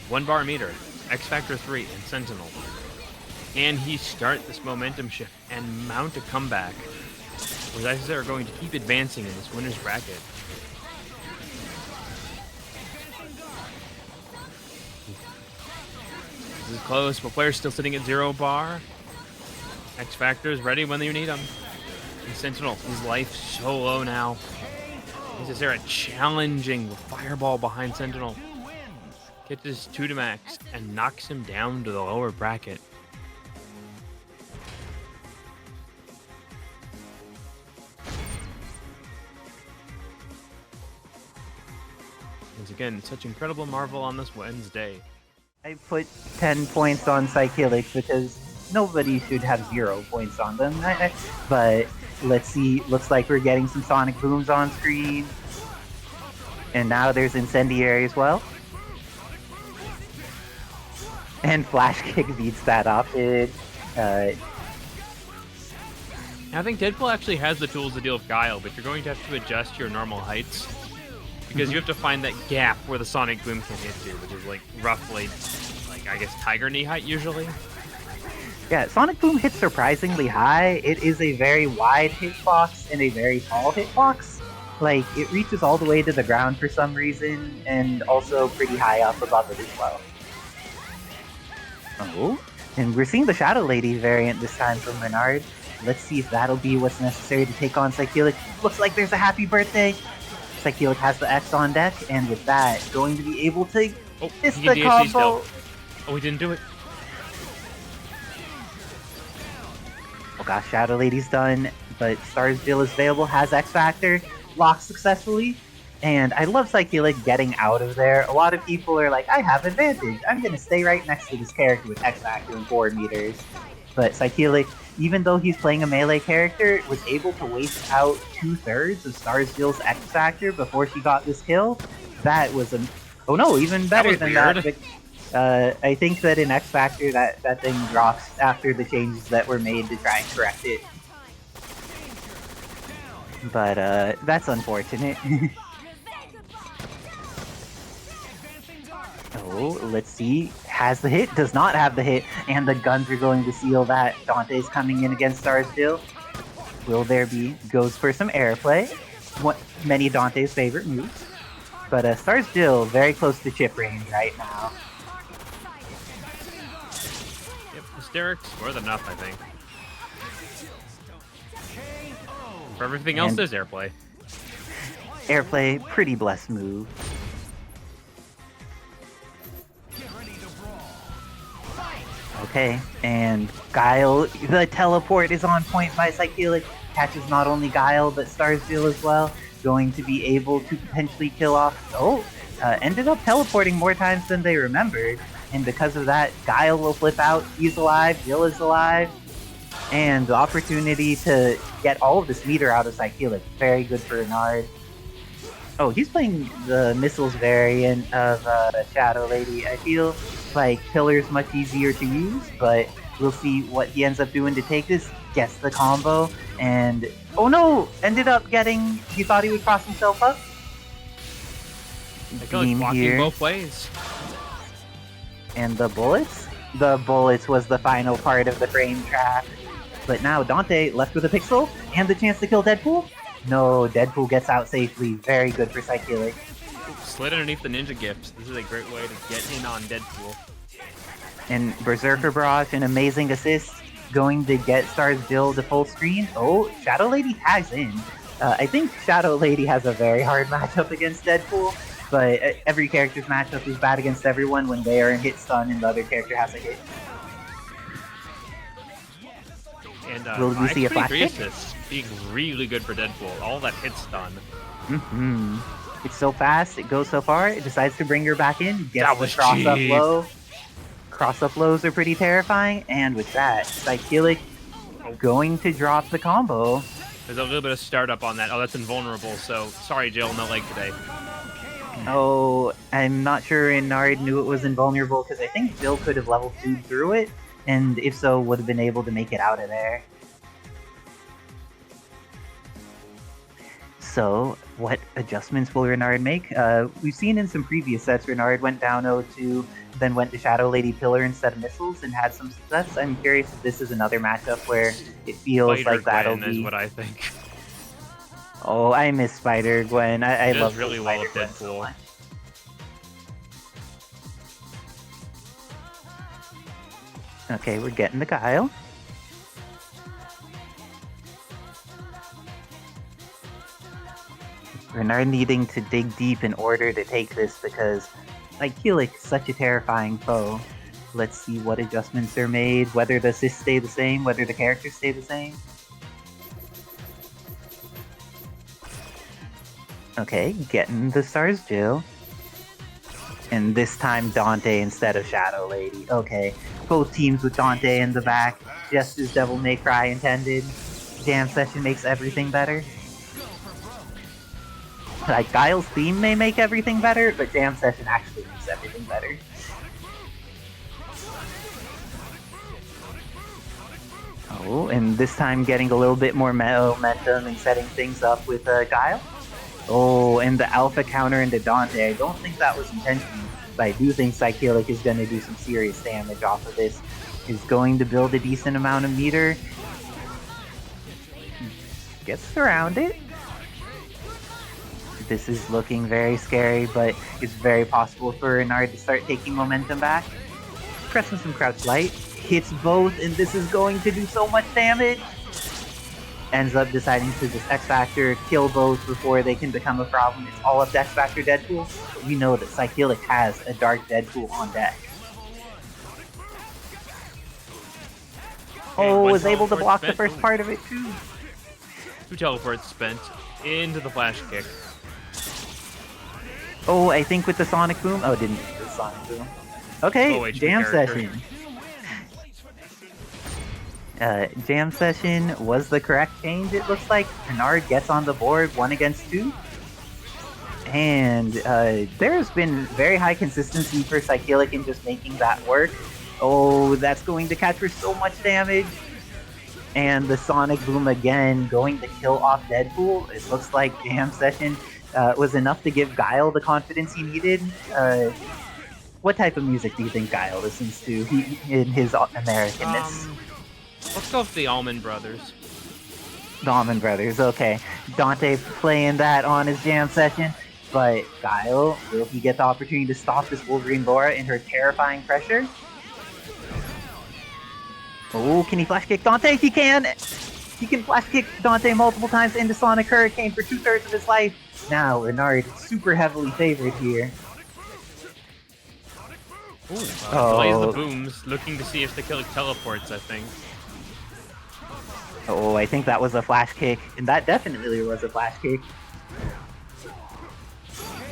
1 bar meter, X Factor 3, and Sentinel. Can he start this momentum shift and mount a comeback? Or is Isicera going to keep advancing in this winner's bracket? This is close, but players still sitting at 0 bar. X Factor is ready when you need him. And Sentinel, his life so low now. Isicera challenging the fireball behind Sentinel. Catches 2-max and knocks him down to the lower bracket. Once again, such incredible Marvel on this Wednesday. I put 10 points on Psylocke because nobody should have 0 points on them. But let's see, looks like we're getting some sonic booms on screen. And now there's Incendiary as well. And Flash Kick beats that option. I think Deadpool actually has the tools to deal with Guile, but you're going to have to adjust your normal heights. Because you have to find that gap where the sonic boom can hit you, which is like roughly, like I guess tiger knee height usually. Yeah, sonic boom hits surprisingly high. It is a very wide hitbox and a very tall hitbox. Like it reaches all the way to the ground for some reason, and also pretty high up above it as well. Oh, and we're seeing the Shadow Lady variant this time from Renard. Let's see if that'll be what's necessary to take on Psylocke. Looks like there's a happy birthday. Psylocke has the X on deck, and with that, going to be able to miss the combo. Still. Oh, he didn't do it. Oh gosh, Shadow Lady's done, but S.T.A.R.S is available, has X Factor, locked successfully, and I love Psylocke getting out of there. A lot of people are like, I have advantage, I'm gonna stay right next to this character with X Factor and 4 meters. But Psylocke, even though he's playing a melee character, was able to waste out 2/3 of S.T.A.R.S X Factor before she got this kill. That was a... Oh no, even better than that. But, I think that in X Factor, that thing drops after the changes that were made to try and correct it. But, that's unfortunate. Oh, let's see. Has the hit, does not have the hit, and the guns are going to seal that. Dante's coming in against S.T.A.R.S still. Will there be? Goes for some airplay. Many Dante's favorite moves. But S.T.A.R.S still very close to chip range right now. Yep, hysterics, more than enough, I think. For everything else, there's airplay. Airplay, pretty blessed move. Okay, and Guile, the teleport is on point by Psylocke. Catches not only Guile, but S.T.A.R.S as well. Going to be able to potentially kill off... Oh, ended up teleporting more times than they remembered. And because of that, Guile will flip out. He's alive, Jill is alive. And the opportunity to get all of this meter out of Psylocke. Very good for Renard. Oh, he's playing the missiles variant of Shadow Lady. I feel like Pillar's much easier to use, but We'll see what he ends up doing to take this. Gets the combo, and oh no! Ended up getting. He thought he would cross himself up. I feel like blocking here. both ways. And the bullets? The bullets was the final part of the frame trap. But now Dante left with a pixel and the chance to kill Deadpool. No, Deadpool gets out safely. Very good for Psylocke. Slid underneath the ninja gifts. This is a great way to get in on Deadpool. And Berserker Barrage, an amazing assist. Going to get S.T.A.R.S build to full screen. Oh, Shadow Lady tags in. I think Shadow Lady has a very hard matchup against Deadpool. But every character's matchup is bad against everyone when they are in hit stun and the other character has a hit. And will we see a flash kick? Being really good for Deadpool. All that hit stun. It's so fast, it goes so far, it decides to bring her back in, gets the cross up low. Cross up lows are pretty terrifying, and with that, Psylocke going to drop the combo. There's a little bit of startup on that. Oh, that's invulnerable, so sorry, Jill, no leg today. Oh, I'm not sure Renard knew it was invulnerable because I think Jill could have level 2'd through it, and if so, would have been able to make it out of there. So, what adjustments will Renard make? We've seen in some previous sets, Renard went down 0-2, then went to Shadow Lady Pillar instead of missiles and had some success. I'm curious if this is another matchup where it feels like that'll be... is what I think. Oh, I miss Spider-Gwen. I love really well with Spider-Gwen Deadpool. so much. Okay, we're getting the Guile. Renard needing to dig deep in order to take this because Psylocke is such a terrifying foe. Let's see what adjustments are made, whether the assists stay the same, whether the characters stay the same. Okay, getting the S.T.A.R.S Jill. And this time Dante instead of Shadow Lady. Okay, both teams with Dante in the back, just as Devil May Cry intended. Jam Session makes everything better. Like, Guile's theme may make everything better, but Jam Session actually makes everything better. Oh, and this time getting a little bit more momentum and setting things up with Guile. Oh, and the alpha counter into Dante. I don't think that was intentional, but I do think Psylocke is going to do some serious damage off of this. Is going to build a decent amount of meter. Gets surrounded. This is looking very scary, but it's very possible for Renard to start taking momentum back. Pressing some Crouch Light. Hits both, and this is going to do so much damage. Ends up deciding to just X-Factor, kill both before they can become a problem. It's all up to X-Factor Deadpool, but we know that Psylocke has a Dark Deadpool on deck. Oh, was able to block the first part of it too. 2 teleports spent into the flash kick. Oh, I think with the Sonic Boom. Oh, didn't use the Sonic Boom. Okay, Jam Session. Jam Session was the correct change, it looks like. Renard gets on the board 1 against 2. And there's been very high consistency for Psylocke in just making that work. Oh, that's going to catch for so much damage. And the Sonic Boom again going to kill off Deadpool. It looks like Jam Session was enough to give Guile the confidence he needed. What type of music do you think Guile listens to in his Americanness? Let's go with the Allman Brothers. The Allman Brothers, okay. Dante playing that on his Jam Session, but Guile, will he get the opportunity to stop this Wolverine Laura in her terrifying pressure? Oh, can he flash kick Dante? He can! He can flash kick Dante multiple times into Sonic Hurricane for 2/3 of his life. Now, Renard super heavily favored here. Delays the booms, looking to see if the kill teleports, I think. Oh, I think that was a flash kick, and that definitely was a flash kick.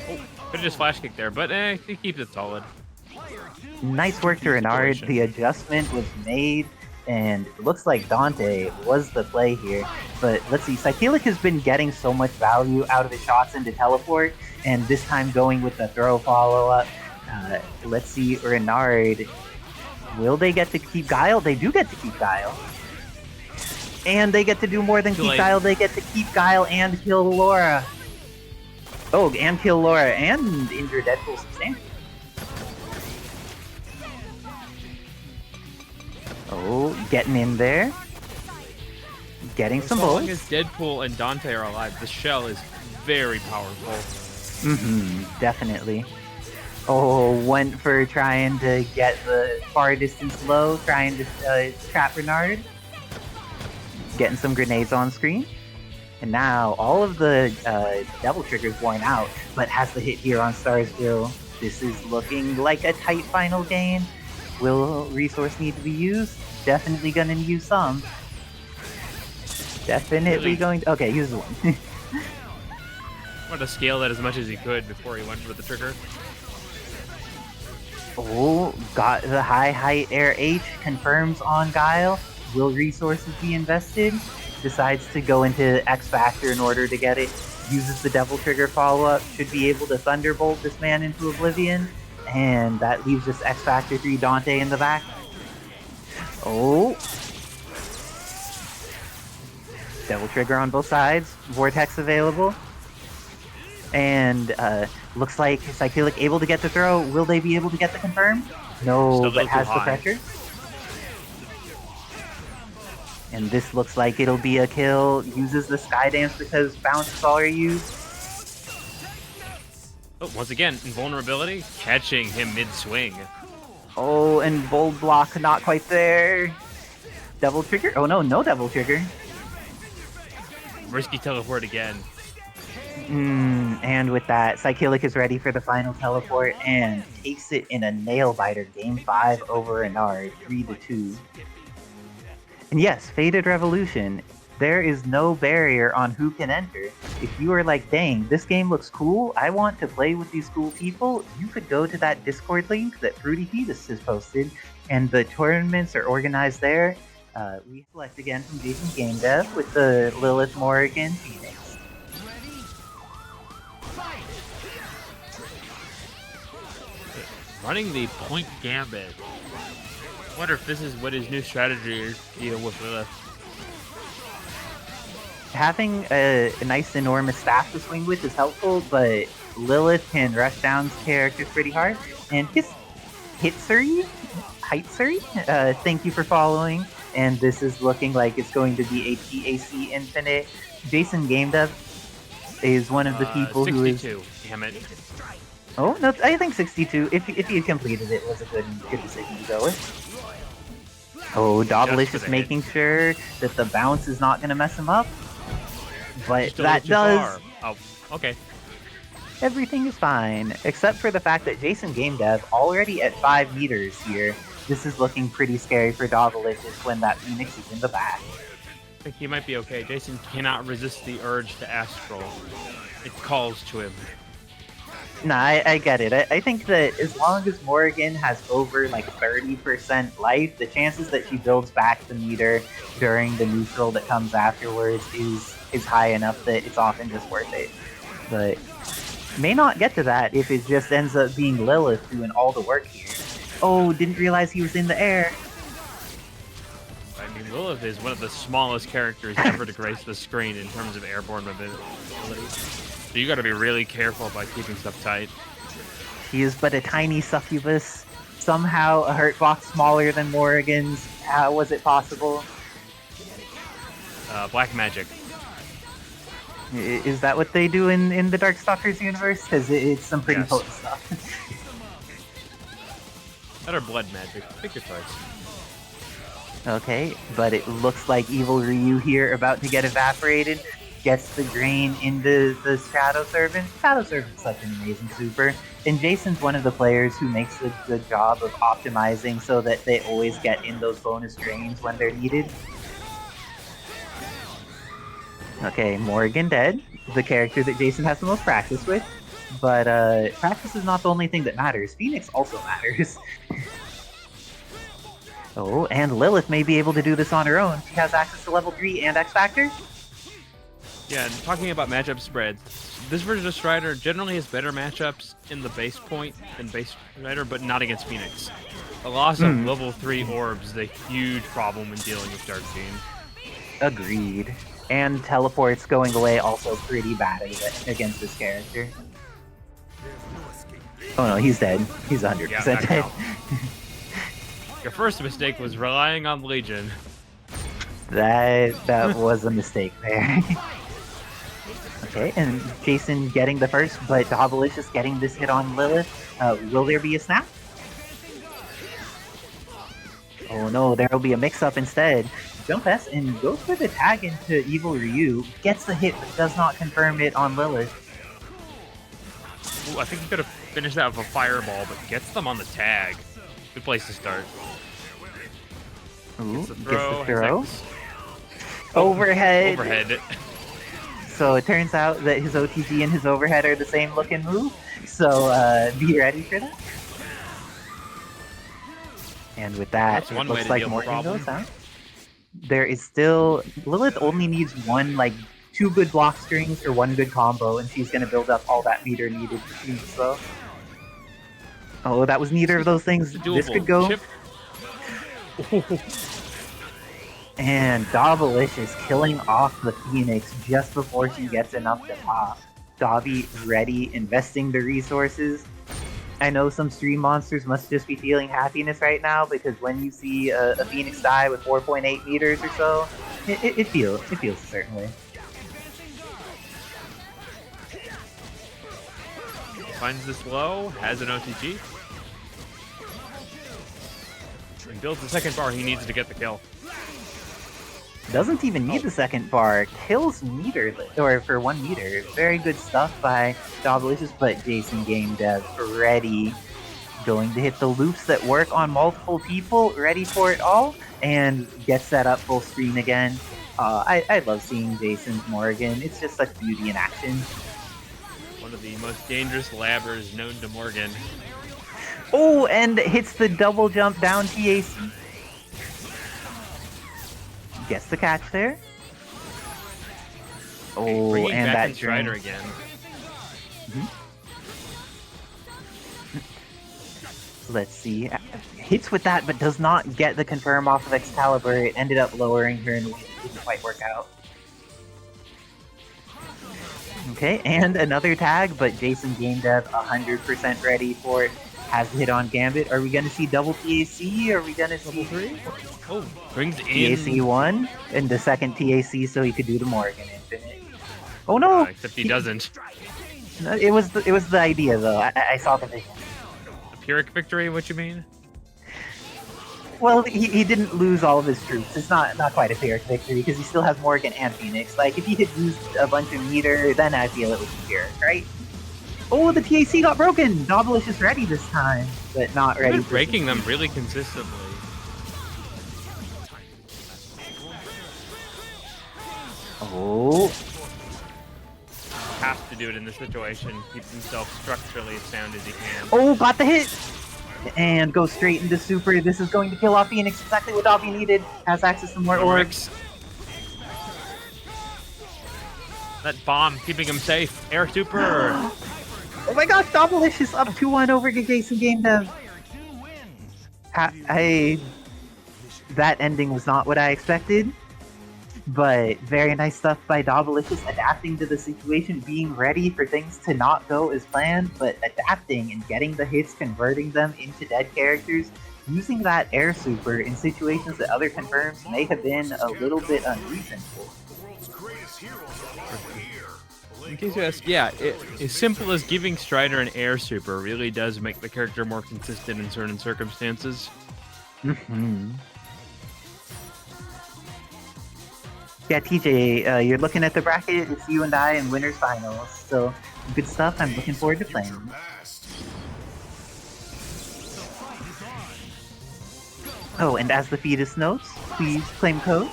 Oh, could have just flash kicked there, but he keeps it solid. Nice work to Renard. The adjustment was made, and it looks like Dante was the play here. But let's see, Psylocke has been getting so much value out of his shots into teleport, and this time going with the throw follow-up. Let's see, Renard Will they get to keep Guile? They do get to keep Guile. And they get to do more than keep Guile. They get to keep Guile and kill Laura. Oh, and kill Laura and injure Deadpool substantially. Oh, getting in there. Getting some bullets. As long as Deadpool and Dante are alive, the shell is very powerful. Definitely. Oh, went for trying to get the far distance low, trying to trap Renard. Getting some grenades on screen. And now all of the Devil Trigger's worn out, but has the hit here on S.T.A.R.S Will. This is looking like a tight final game. Will resource need to be used? Definitely gonna use some. Definitely going to... Okay, use one. Wanted to scale that as much as he could before he went for the trigger. Oh, got the high height air H, confirms on Guile. Will resources be invested? Decides to go into X Factor in order to get it. Uses the Devil Trigger follow-up. Should be able to Thunderbolt this man into oblivion. And that leaves just X Factor 3 Dante in the back. Oh. Devil Trigger on both sides. Vortex available. And looks like Psylocke able to get the throw. Will they be able to get the confirm? No, but has the pressure. And this looks like it'll be a kill. Uses the Sky Dance because bounce is already used. Oh, once again, invulnerability, catching him mid-swing. Oh, and Bold Block not quite there. Devil Trigger? Oh no, no Devil Trigger. Risky teleport again. And with that, Psylocke is ready for the final teleport and takes it in a nail-biter. Game 5 over Renard, 3-2. And yes, Faded Revolution, there is no barrier on who can enter. If you are like, dang, this game looks cool, I want to play with these cool people, you could go to that Discord link that Fruity Fetus has posted, and the tournaments are organized there. We select again from Jason's game dev with the Lilith, Morrigan, Phoenix. Running the point Gambit. I wonder if this is what his new strategy is to deal with Lilith. Having a nice enormous staff to swing with is helpful, but Lilith can rush down characters pretty hard. And his Hitsuri? Thank you for following. And this is looking like it's going to be a PAC Infinite. Jason Game Dev is one of the people 62. Who is... Damn it. Oh, no, I think 62. If you completed it, was a good decision to go with. Oh, Dobbilicious making sure that the bounce is not going to mess him up. But that does... Oh, okay. Everything is fine, except for the fact that Jason Game Dev already at 5 meters here. This is looking pretty scary for Dobbilicious when that Phoenix is in the back. I think he might be okay. Jason cannot resist the urge to astral. It calls to him. Nah, I get it. I think that as long as Morrigan has over like 30% life, the chances that she builds back the meter during the neutral that comes afterwards is high enough that it's often just worth it. But may not get to that if it just ends up being Lilith doing all the work here. Oh, didn't realize he was in the air. I mean, Lilith is one of the smallest characters ever to grace the screen in terms of airborne mobility. So you gotta be really careful about keeping stuff tight. She is but a tiny succubus. Somehow a hurt box smaller than Morrigan's. How was it possible? Black magic. Is that what they do in the Darkstalkers universe? Because it's some pretty potent stuff. That or blood magic. Pick your choice. Okay, but it looks like Evil Ryu here about to get evaporated. Gets the grain into the Shadow Servant. Shadow Servant's such an amazing super. And Jason's one of the players who makes a good job of optimizing so that they always get in those bonus drains when they're needed. Okay, Morrigan dead. The character that Jason has the most practice with. But practice is not the only thing that matters. Phoenix also matters. Oh, and Lilith may be able to do this on her own. She has access to level 3 and X Factor. Yeah, and talking about matchup spreads, this version of Strider generally has better matchups in the base point than base Strider, but not against Phoenix. A loss of level 3 orbs is a huge problem when dealing with Dark Fiend. Agreed. And teleports going away also pretty bad against this character. Oh no, he's dead. He's 100% Yeah, dead. Your first mistake was relying on Legion. That was a mistake there. Okay, and Jason getting the first, but Dobbilicious getting this hit on Lilith. Will there be a snap? Oh no, there will be a mix-up instead. Jump S and goes for the tag into Evil Ryu. Gets the hit, but does not confirm it on Lilith. Ooh, I think he could have finished that with a fireball, but gets them on the tag. Good place to start. Ooh, Gets the throw. Overhead. Overhead. So it turns out that his OTG and his overhead are the same looking move. So be ready for that. And with that, it looks like Morrigan goes out. There is still... Lilith only needs one, like, 2 good block strings or 1 good combo, and she's gonna build up all that meter needed to do so. Oh, that was neither of those things. This could go. And Dobbilicious killing off the Phoenix just before she gets enough to pop. Dobby ready, investing the resources. I know some stream monsters must just be feeling happiness right now, because when you see a Phoenix die with 4.8 meters or so, it feels a certain way. Finds this low, has an OTG. And builds the second bar he needs to get the kill. Doesn't even need the second bar. Kills meter, or for 1 meter. Very good stuff by Dobbilicious, but Jason Game Dev ready. Going to hit the loops that work on multiple people, ready for it all, and gets that up full screen again. I love seeing Jason's Morrigan. It's just such beauty in action. One of the most dangerous labbers known to Morrigan. Oh, and hits the double jump down TAC. Gets the catch there. Oh, and that Strider again. Let's see. Hits with that, but does not get the confirm off of Excalibur. It ended up lowering her in a way that didn't quite work out. Okay, and another tag, but Jason Game Dev 100% ready for it. Has the hit on Gambit. Are we going to see double TAC? Are we going to see... 3? Oh, brings in... TAC 1, and the second TAC so he could do the Morrigan Infinite. Oh no! Except he doesn't. It was the idea, though. I saw the vision. A Pyrrhic victory, what you mean? Well, he didn't lose all of his troops. It's not quite a Pyrrhic victory, because he still has Morrigan and Phoenix. Like, if he had used a bunch of meter, then I feel it was Pyrrhic, right? Oh, the TAC got broken! Dobbilicious ready this time, but not ready. He's been breaking them really consistently. Oh. Has to do it in this situation. Keeps himself structurally as sound as he can. Oh, got the hit! And goes straight into super. This is going to kill off Phoenix, exactly what Dobby needed. Has access to more orbs. That bomb keeping him safe. Air super! Oh my gosh, Dobbilicious up 2-1 over Jason Game Dev. That ending was not what I expected, but very nice stuff by Dobbilicious, adapting to the situation, being ready for things to not go as planned, but adapting and getting the hits, converting them into dead characters, using that air super in situations that other confirms may have been a little bit unreasonable. In case you ask, yeah, as simple as giving Strider an air super really does make the character more consistent in certain circumstances. Yeah, TJ, you're looking at the bracket. It's you and I in winners finals, so good stuff. I'm looking forward to playing. Oh, and as the fetus notes, please claim code.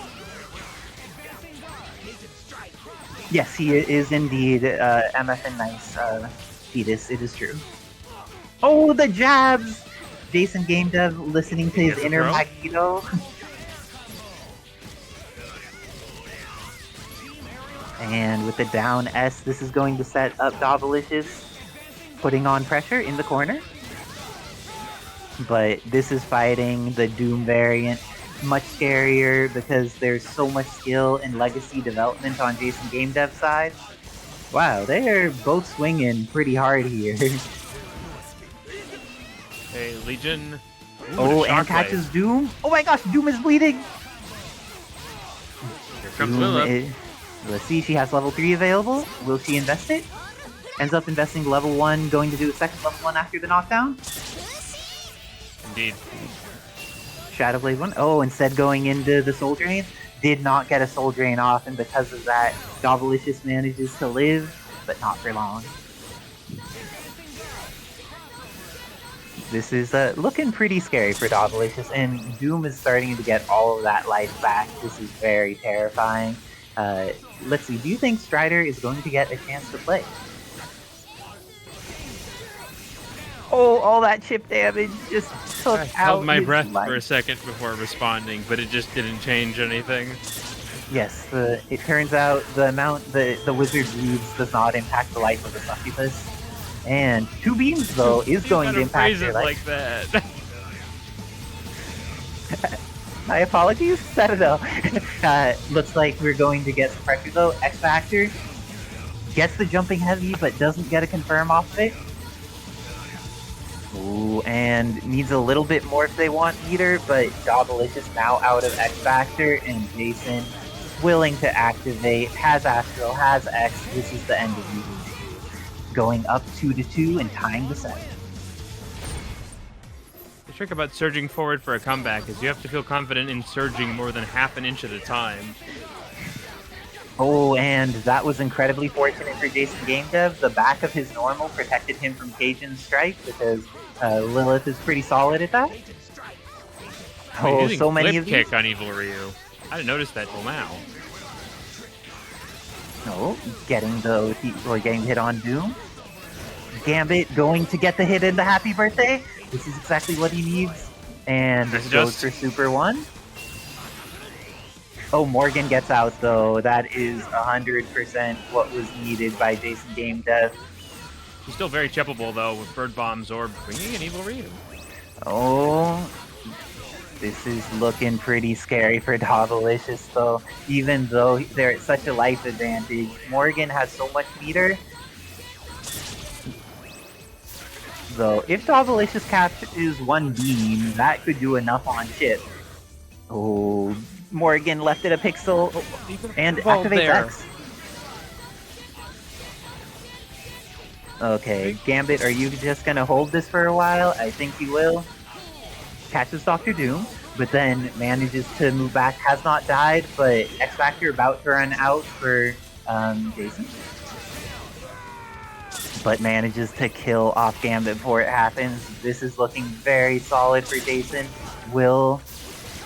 Yes, he is indeed MFN nice fetus, it is true. Oh, the jabs! Jason Game Dev listening to his inner Magneto. And with the down S, this is going to set up Dobbilicious, putting on pressure in the corner. but this is fighting the Doom variant. Much scarier because there's so much skill and legacy development on Jason Game Dev side. Wow, they are both swinging pretty hard here. Hey, Legion. Ooh, Oh, the and shockwave. catches Doom. Oh my gosh, Doom is bleeding. Here comes Doom Lilith. let's see, she has level 3 available. Will she invest it? Ends up investing level 1, going to do a second level 1 after the knockdown. Indeed. Shadow Blade 1. Oh, instead going into the Soul Drain. Did not get a Soul Drain off, and because of that, Dobbilicious manages to live, but not for long. This is looking pretty scary for Dobbilicious, and Doom is starting to get all of that life back. This is very terrifying. Let's see, do you think Strider is going to get a chance to play? Oh, all that chip damage just took I out held my his breath life. for a second before responding, but it just didn't change anything. Yes, it turns out the amount the wizard bleeds does not impact the life of the succubus. And 2 beams, though, is going to You impact phrase their it life. like that. My apologies? I don't know. Looks like we're going to get some pressure, though. X Factor gets the jumping heavy, but doesn't get a confirm off of it. Ooh, and needs a little bit more if they want meter, but Dobbilicious now out of X Factor, and Jason willing to activate, has Astral, has X. This is the end of Meter 2. Going up 2-2 and tying the set. The trick about surging forward for a comeback is you have to feel confident in surging more than half an inch at a time. Oh, and that was incredibly fortunate for Jason Game Dev. The back of his normal protected him from Cajun's strike because Lilith is pretty solid at that. Oh, Using so many flip of these. kick on Evil Ryu. I didn't notice that till now. Oh, getting hit on Doom. Gambit going to get the hit in the happy birthday. This is exactly what he needs. And That's goes just- for Super 1. Oh, Morrigan gets out though. That is 100% what was needed by Jason Game Dev. He's still very chippable though with Bird Bombs or bringing an Evil Ryu. Oh, this is looking pretty scary for Dobbilicious though. Even though they're at such a life advantage, Morrigan has so much meter. Though, if Dobbilicious catches 1 beam, that could do enough on chip. Oh, Morrigan left it a pixel and Involved activates there. X. Okay, Gambit, are you just gonna hold this for a while? I think you will. Catches Dr. Doom, but then manages to move back. Has not died, but X Factor about to run out for Jason. But manages to kill off Gambit before it happens. This is looking very solid for Jason. Will...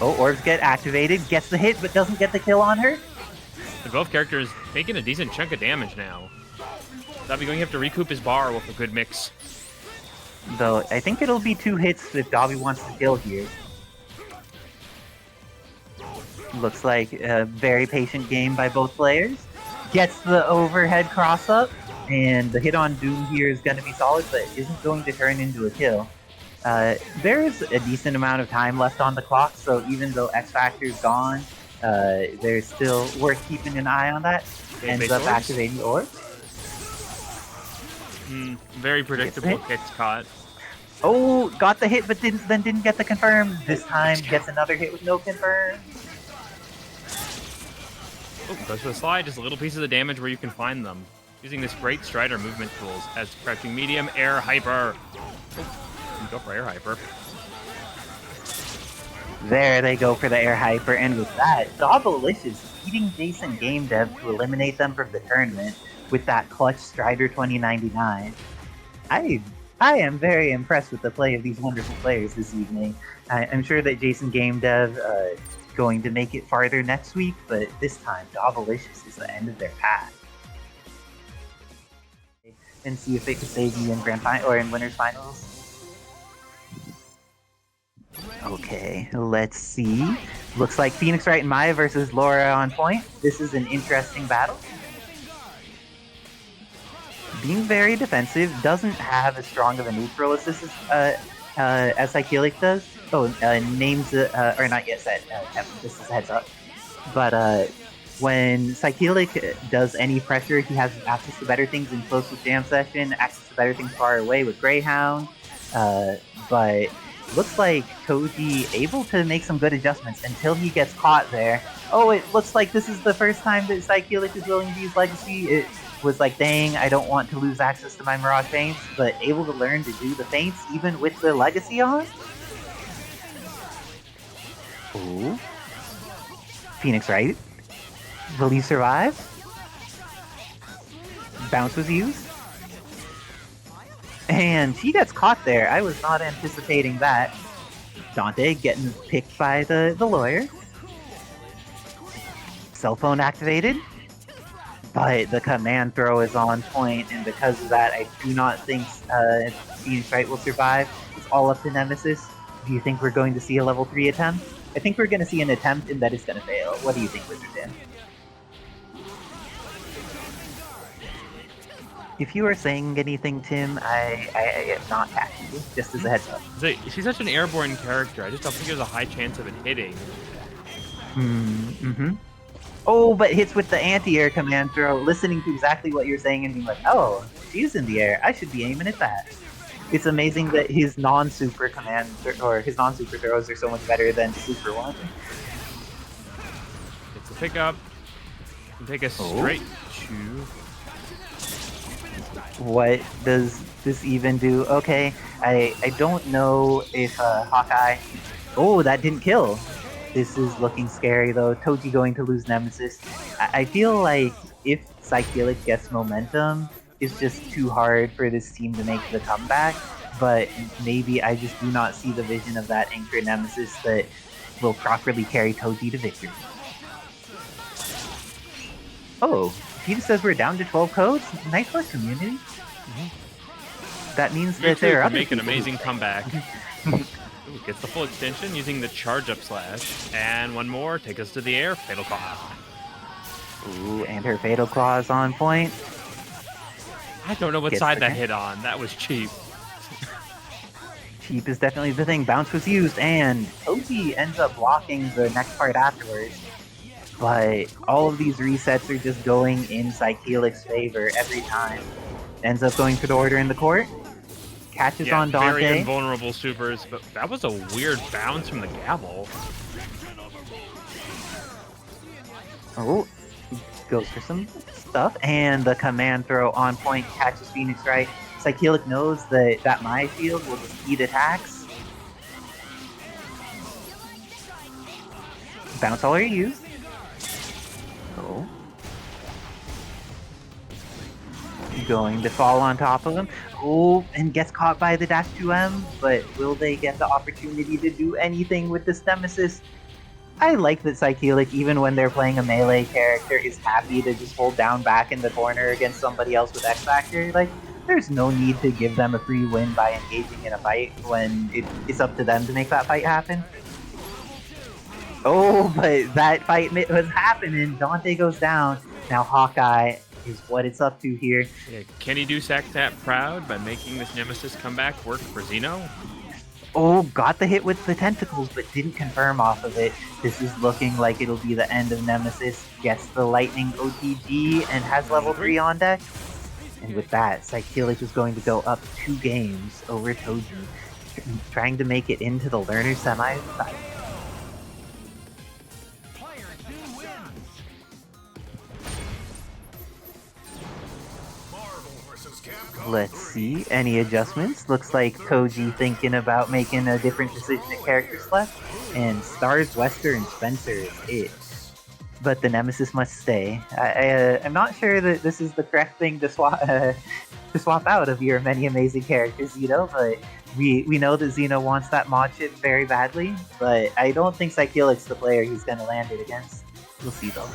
Oh, orbs get activated, gets the hit, but doesn't get the kill on her. And both characters making a decent chunk of damage now. Dobby going to have to recoup his bar with a good mix. Though, I think it'll be 2 hits if Dobby wants to kill here. Looks like a very patient game by both players. Gets the overhead cross-up, and the hit on Doom here is going to be solid, but isn't going to turn into a kill. There's a decent amount of time left on the clock, so even though X Factor's gone, there's still worth keeping an eye on that. Ends up orbs? activating the orb. Very predictable hit. kicks caught. Oh, got the hit, but didn't get the confirm. This time gets another hit with no confirm. Oh, goes for the slide, just a little piece of the damage where you can find them. Using this great Strider movement tools as crouching medium, air hyper. Oh, you go for air hyper. There they go for the air hyper, and with that, Dobbilicious beating Jason Game Dev to eliminate them from the tournament with that clutch Strider 2099. I am very impressed with the play of these wonderful players this evening. I'm sure that Jason Game Dev going to make it farther next week, but this time Dobbilicious is the end of their path. And see if they can save me in grand final or in winners finals. Okay, let's see. Looks like Phoenix Wright and Maya versus Laura on point. This is an interesting battle. Being very defensive, doesn't have as strong of a neutral as this is, as Psychelic does. Oh, names are not yet set. This is a heads up. But when Psychelic does any pressure, he has access to better things in close with Jam Session, access to better things far away with Greyhound. But looks like Toji able to make some good adjustments until he gets caught there. Oh, it looks like this is the first time that Psychelic is willing to use Legacy. It was like, dang, I don't want to lose access to my Mirage Feints, but able to learn to do the feints even with the Legacy on? Ooh. Phoenix Wright. Will he survive? Bounce was used. And she gets caught there. I was not anticipating that. Dante getting picked by the lawyer. Cell phone activated. But the command throw is on point, and because of that, I do not think Phoenix Wright will survive. It's all up to Nemesis. Do you think we're going to see a level 3 attempt? I think we're going to see an attempt and that it's going to fail. What do you think, Wizard Dan? If you are saying anything, Tim, I am not catching you, just as a heads up. She's such an airborne character. I just don't think there's a high chance of it hitting. Mm-hmm. Oh, but hits with the anti-air command throw, listening to exactly what you're saying and being like, oh, she's in the air. I should be aiming at that. It's amazing that his non-super command or his non-super throws are so much better than super ones. It's a pickup. And take a straight two. What does this even do? Okay, I don't know if Hawkeye... Oh, that didn't kill. This is looking scary though. Toji going to lose Nemesis. I feel like if Psychelic gets momentum, it's just too hard for this team to make the comeback. But maybe I just do not see the vision of that anchor Nemesis that will properly carry Toji to victory. Oh, he says we're down to 12 codes. Nice work, community. That means that there are make an amazing comeback. Ooh, gets the full extension using the charge up slash. And one more, take us to the air, Fatal Claw. Ooh, and her Fatal Claw is on point. I don't know what side that hit on. That was cheap. Cheap is definitely the thing. Bounce was used, and Toji ends up blocking the next part afterwards. But all of these resets are just going in Psychelic's favor every time. Ends up going for the order in the court. Catches on Dante. Very invulnerable supers, but that was a weird bounce from the gavel. Oh, goes for some stuff, and the command throw on point catches Phoenix Wright. Psychelic knows that my field will just eat attacks. Bounce already used. Oh. Going to fall on top of him. Oh, and gets caught by the dash 2M, but will they get the opportunity to do anything with this Nemesis? I like that Psychelic, even when they're playing a melee character, is happy to just hold down back in the corner against somebody else with X Factor. Like, there's no need to give them a free win by engaging in a fight when it's up to them to make that fight happen. Oh, but that fight was happening. Dante goes down. Now Hawkeye is what it's up to here. Yeah, can he do Sack-Tap proud by making this Nemesis comeback work for Xeno? Oh, got the hit with the tentacles, but didn't confirm off of it. This is looking like it'll be the end of Nemesis. Gets the Lightning OTG and has level 3 on deck. And with that, Psychelic is going to go up 2 games over Toji, trying to make it into the Learner semi-final. Let's see, any adjustments? Looks like Toji thinking about making a different decision at character select, and S.T.A.R.S, Wesker, and Spencer is it. But the Nemesis must stay. I'm not sure that this is the correct thing to swap out of your many amazing characters, Xeno, but we know that Xeno wants that mod chip very badly, but I don't think Psychelic's the player he's going to land it against. We'll see though.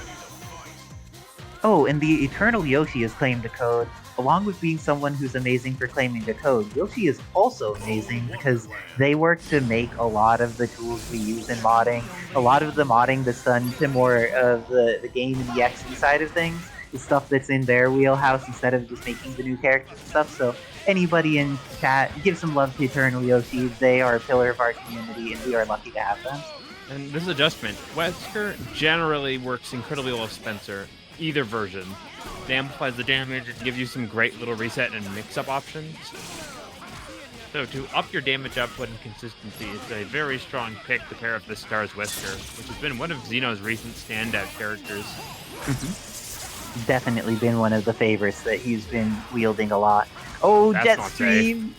Oh, and the Eternal Yoshi has claimed the code. Along with being someone who's amazing for claiming the code, Yoshi is also amazing because they work to make a lot of the tools we use in modding, a lot of the modding that's done to more of the game and the XE side of things. the stuff that's in their wheelhouse instead of just making the new characters and stuff. So anybody in chat, give some love to Eternal Yoshi. They are a pillar of our community, and we are lucky to have them. And this adjustment, Wesker generally works incredibly well with Spencer, either version. It amplifies the damage, it gives you some great little reset and mix-up options. So to up your damage output and consistency, it's a very strong pick to pair up the S.T.A.R.S Wesker, which has been one of Xeno's recent standout characters. Definitely been one of the favorites that he's been wielding a lot. Oh, Jetstream!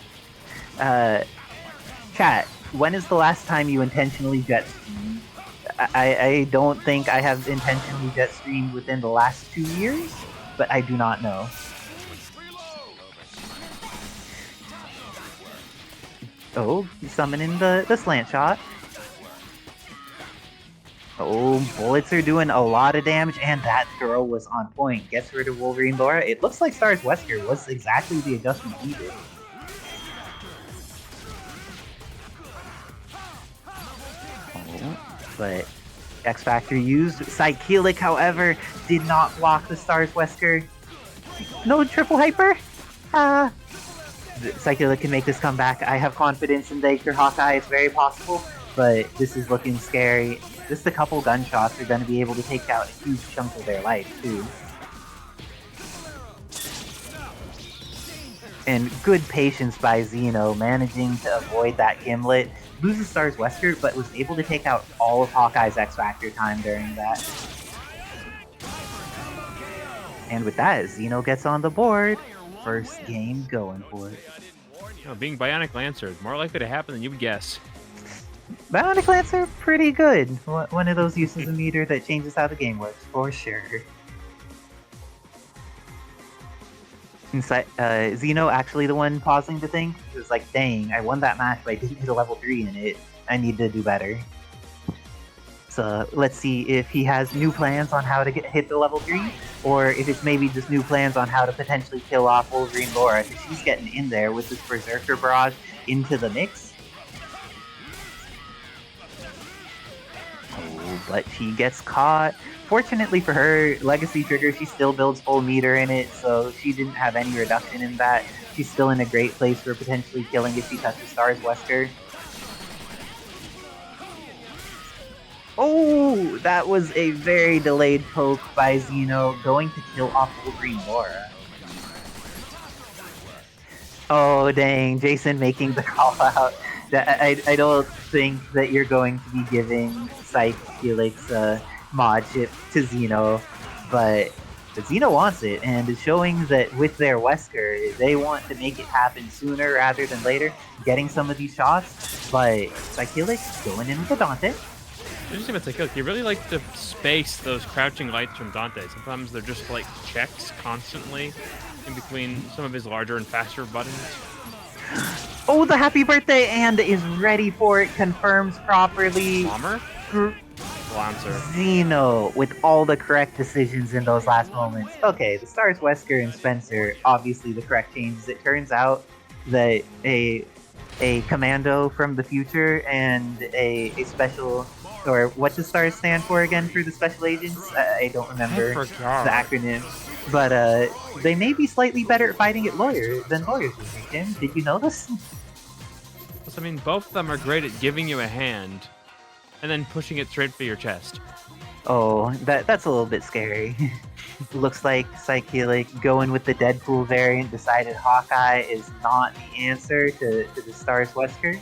Chat, when is the last time you intentionally Jetstreamed? I don't think I have intentionally Jetstreamed within the last 2 years, but I do not know. Oh, he's summoning the slant shot. Oh, bullets are doing a lot of damage, and that throw was on point. Gets rid of Wolverine Laura. It looks like S.T.A.R.S Wesker was exactly the adjustment needed. But X Factor used. Psylocke, however, did not block the S.T.A.R.S Wesker. No triple hyper? Psylocke can make this comeback. I have confidence in the Hawkeye. It's very possible, but this is looking scary. Just a couple gunshots are going to be able to take out a huge chunk of their life, too. And good patience by Xeno, managing to avoid that Gimlet. Loses S.T.A.R.S Wesker, but was able to take out all of Hawkeye's X Factor time during that. And with that, Xeno gets on the board. First game going for it. Oh, being Bionic Lancer is more likely to happen than you would guess. Bionic Lancer, pretty good. One of those uses of meter that changes how the game works, for sure. Xeno actually the one pausing to think. It was like, dang, I won that match, but I didn't hit a level 3 in it. I need to do better. So let's see if he has new plans on how to hit the level 3, or if it's maybe just new plans on how to potentially kill off Wolverine Laura, because she's getting in there with this Berserker Barrage into the mix. Oh, but she gets caught. Fortunately for her, Legacy Trigger, she still builds full meter in it, so she didn't have any reduction in that. She's still in a great place for potentially killing if she touches S.T.A.R.S Wesker. Oh, that was a very delayed poke by Xeno, going to kill off Wolverine Laura. Oh, dang, Jason making the call out. I don't think that you're going to be giving Psylocke's mod chip to Xeno, but Xeno wants it, and is showing that with their Wesker, they want to make it happen sooner rather than later, getting some of these shots, but Psylocke going in with the Dante. Interesting about Psylocke, you really like to space those crouching lights from Dante. Sometimes they're just like checks constantly in between some of his larger and faster buttons. Oh, the happy birthday, and is ready for it, confirms properly. Bomber? Lancer. Xeno with all the correct decisions in those last moments. Okay, the S.T.A.R.S Wesker and Spencer, obviously the correct changes. It turns out that a commando from the future and a special, or what does S.T.A.R.S stand for again for the special agents? I don't remember the acronym. But they may be slightly better at fighting than lawyers would make him. Did you know this? I mean, both of them are great at giving you a hand and then pushing it straight for your chest. Oh, that's a little bit scary. Looks like Psylocke going with the Deadpool variant decided Hawkeye is not the answer to the S.T.A.R.S Wesker.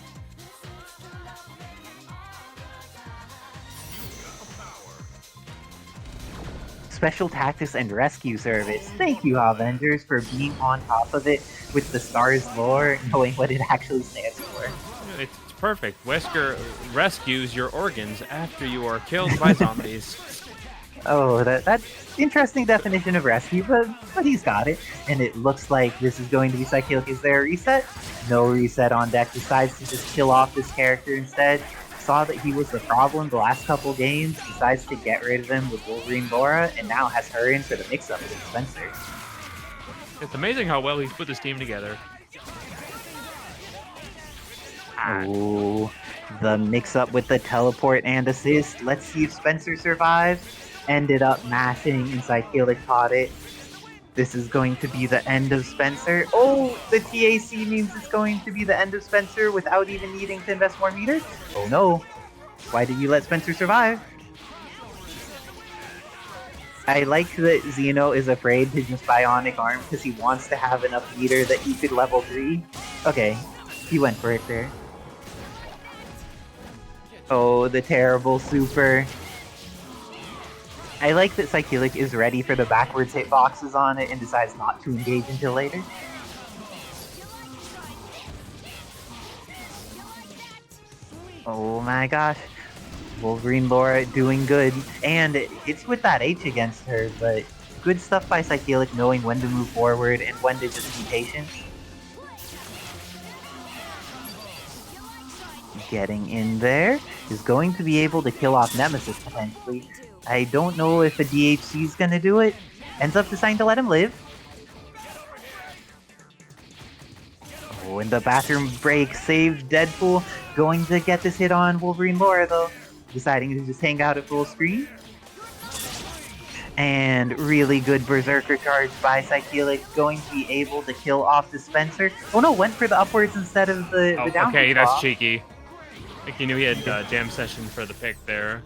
Special Tactics and Rescue Service. Thank you, Avengers, for being on top of it with the S.T.A.R.S lore, knowing what it actually stands for. It's perfect. Wesker rescues your organs after you are killed by zombies. Oh, that's interesting definition of rescue, but he's got it. And it looks like this is going to be Psylocke. Is there a reset? No reset on deck. Decides to just kill off this character instead. Saw that he was the problem the last couple games. Decides to get rid of him with Wolverine Laura, and now has her in for the mix-up with Spencer. It's amazing how well he's put this team together. Oh, the mix-up with the teleport and assist. Let's see if Spencer survives. ended up mashing, and Psylocke caught it. This is going to be the end of Spencer. Oh, the TAC means it's going to be the end of Spencer without even needing to invest more meters? Oh no. Why did you let Spencer survive? I like that Xeno is afraid to just Bionic Arm because he wants to have enough meter that he could level 3. Okay, he went for it there. Oh, the terrible super. I like that Psylocke is ready for the backwards hitboxes on it and decides not to engage until later. Oh my gosh. Wolverine Laura doing good. And it's with that H against her, but good stuff by Psylocke knowing when to move forward and when to just be patient. Getting in there is going to be able to kill off Nemesis potentially. I don't know if a DHC is going to do it. Ends up deciding to let him live. Oh, and the bathroom break saved Deadpool. Going to get this hit on Wolverine Laura though. Deciding to just hang out at full screen. And really good Berserker charge by Psylocke, going to be able to kill off the Spencer. Oh no, went for the upwards instead of the down. Okay, that's cheeky. I think he knew he had jam session for the pick there.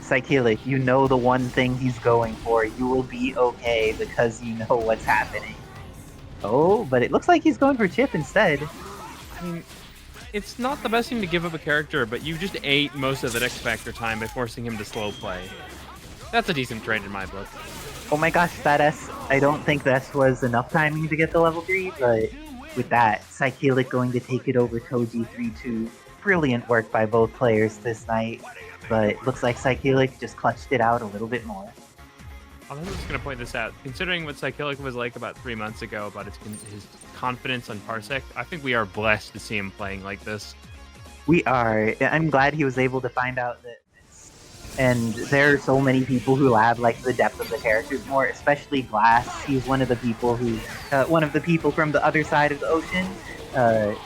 Psylocke, you know the one thing he's going for. You will be okay because you know what's happening. Oh, but it looks like he's going for Chip instead. I mean, it's not the best thing to give up a character, but you just ate most of that X Factor time by forcing him to slow play. That's a decent trade in my book. Oh my gosh, that S, I don't think this was enough timing to get the level 3, but with that, Psylocke going to take it over Toji 3-2. Brilliant work by both players this night, but looks like Psylocke just clutched it out a little bit more. I'm just going to point this out. Considering what Psylocke was like about 3 months ago about his confidence on Parsec, I think we are blessed to see him playing like this. We are. I'm glad he was able to find out that. And there are so many people who add like the depth of the characters more, especially Glass. He's one of the people who, from the other side of the ocean,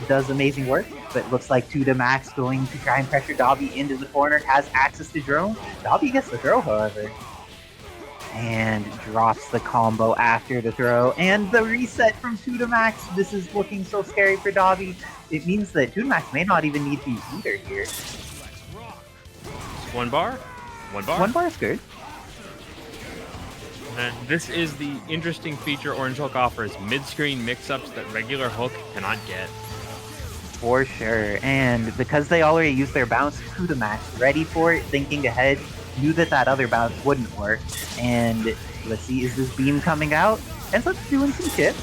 does amazing work. But looks like 2 Max going to try and pressure Dobby into the corner, has access to drone. Dobby gets the throw, however. And drops the combo after the throw. And the reset from 2 Max. This is looking so scary for Dobby. It means that 2 Max may not even need to use meter here. 1 bar? 1 bar? 1 bar is good. And this is the interesting feature Orange Hulk offers. Mid-screen mix-ups that regular Hulk cannot get. For sure. And because they already used their bounce, 2 Max ready for it, thinking ahead, knew that that other bounce wouldn't work. And let's see, is this beam coming out? Ends up doing some chips.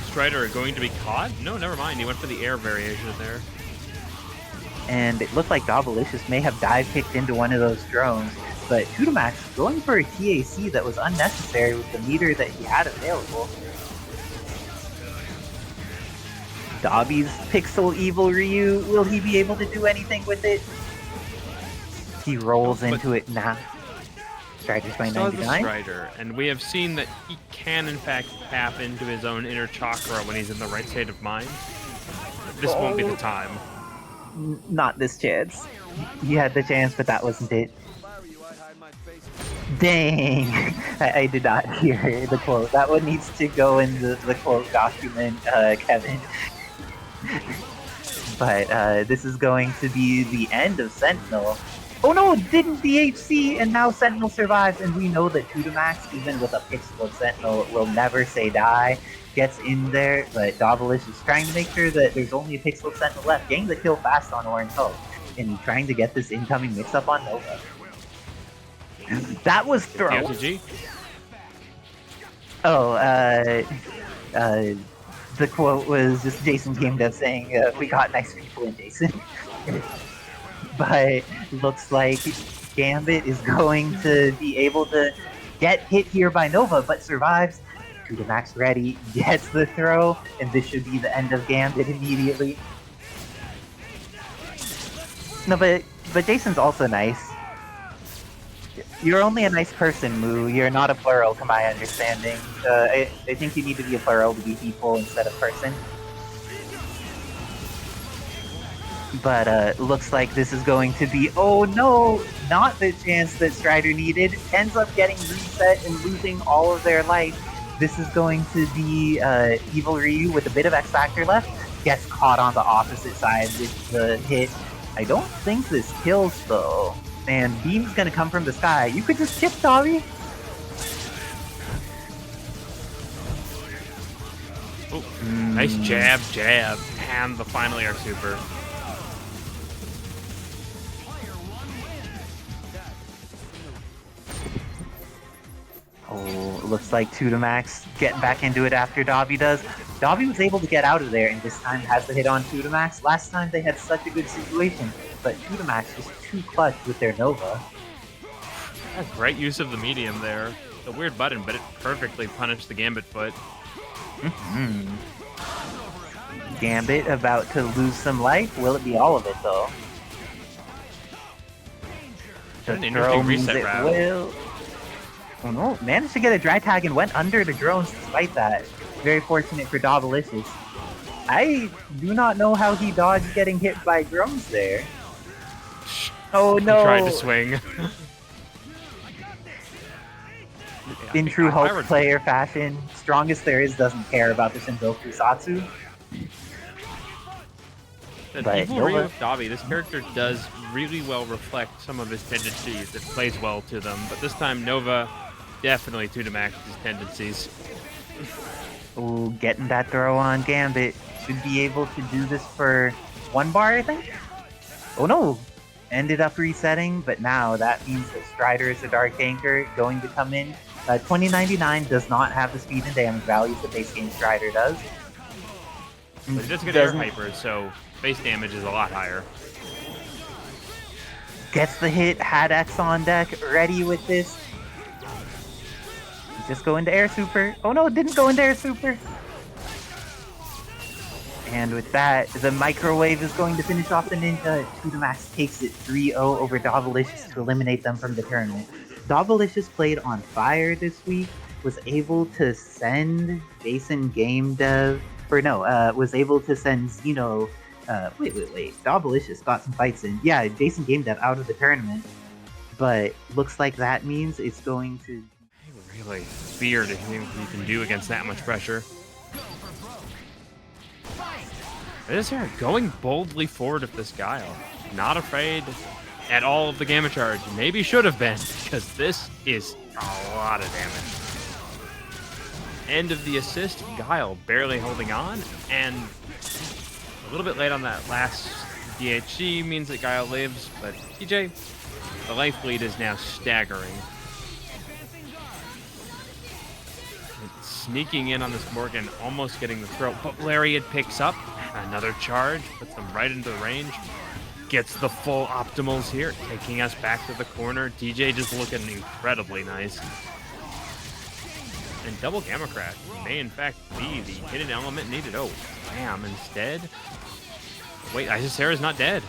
Strider going to be caught? No, never mind. He went for the air variation there. And it looked like Dobbilicious may have dive kicked into one of those drones, but 2 Max going for a TAC that was unnecessary with the meter that he had available. Dobby's Pixel Evil Ryu, will he be able to do anything with it? He rolls into it now. Strider's by 99. Strider, and we have seen that he can in fact tap into his own inner chakra when he's in the right state of mind. This won't be the time. Not this chance. He had the chance, but that wasn't it. Dang! I did not hear the quote. That one needs to go in the quote document, Kevin. But this is going to be the end of Sentinel. Oh no, didn't DHC, and now Sentinel survives, and we know that 2 Max, even with a pixel of Sentinel, will never say die. Gets in there, but Dobbilicious is trying to make sure that there's only a pixel of Sentinel left, getting the kill fast on Orange Hulk, and trying to get this incoming mix-up on Nova. That was thrown. Oh, the quote was just Jason's game dev saying, we got nice people in Jason. But looks like Gambit is going to be able to get hit here by Nova, but survives. 2 Max ready, gets the throw, and this should be the end of Gambit immediately. No, but Jason's also nice. You're only a nice person, Moo. You're not a plural, to my understanding. I think you need to be a plural to be people instead of person. But looks like this is going to be, oh no, not the chance that Strider needed. Ends up getting reset and losing all of their life. This is going to be Evil Ryu with a bit of X Factor left. Gets caught on the opposite side with the hit. I don't think this kills though. And Beam's gonna come from the sky. You could just chip Dobby. Oh, nice jab, and the final air super. Oh, looks like Tutamax getting back into it after Dobby does. Dobby was able to get out of there and this time has the hit on Tutamax. Last time they had such a good situation, but Tutamax was too clutch with their Nova. That's great use of the medium there. It's a weird button, but it perfectly punished the Gambit foot. Gambit about to lose some life. Will it be all of it though? An interesting reset route. Will. Oh no, managed to get a dry tag and went under the drones despite that. Very fortunate for Dobbilicious. I do not know how he dodged getting hit by drones there. Oh no! He tried to swing. In true Hulk player fashion, Strongest There Is doesn't care about the Shinzoku Satsu. But Evil Ryu with Dobby, this character does really well reflect some of his tendencies. It plays well to them, but this time Nova definitely Tutamax's tendencies. Ooh, getting that throw on Gambit. Should be able to do this for 1 bar, I think? Oh no! Ended up resetting, but now that means that Strider is a Dark Anchor going to come in. 2099 does not have the speed and damage values that base game Strider does. But it does get air hyper, so base damage is a lot higher. Gets the hit, had X on deck, ready with this. Just go into air super. Oh no, it didn't go into air super. And with that, the microwave is going to finish off the Ninja. Tutamax takes it 3-0 over Dobbilicious to eliminate them from the tournament. Dobbilicious played on fire this week, was able to send Jason Game Dev, was able to send Xeno, wait, Dobbilicious got some fights in. Yeah, Jason Game Dev out of the tournament, but looks like that means it's going to... Really feared anything you can do against that much pressure. Isicera going boldly forward with this Guile. Not afraid at all of the Gamma Charge. Maybe should have been, because this is a lot of damage. End of the assist, Guile barely holding on, and a little bit late on that last DHC means that Guile lives, but TJ, the life lead is now staggering. Sneaking in on this Morrigan, almost getting the throw, but Lariat picks up. Another charge, puts them right into the range. Gets the full optimals here, taking us back to the corner. DJ just looking incredibly nice. And double Gamma Crash may in fact be the hidden element needed. Oh, damn, instead. Wait, Isicera's not dead.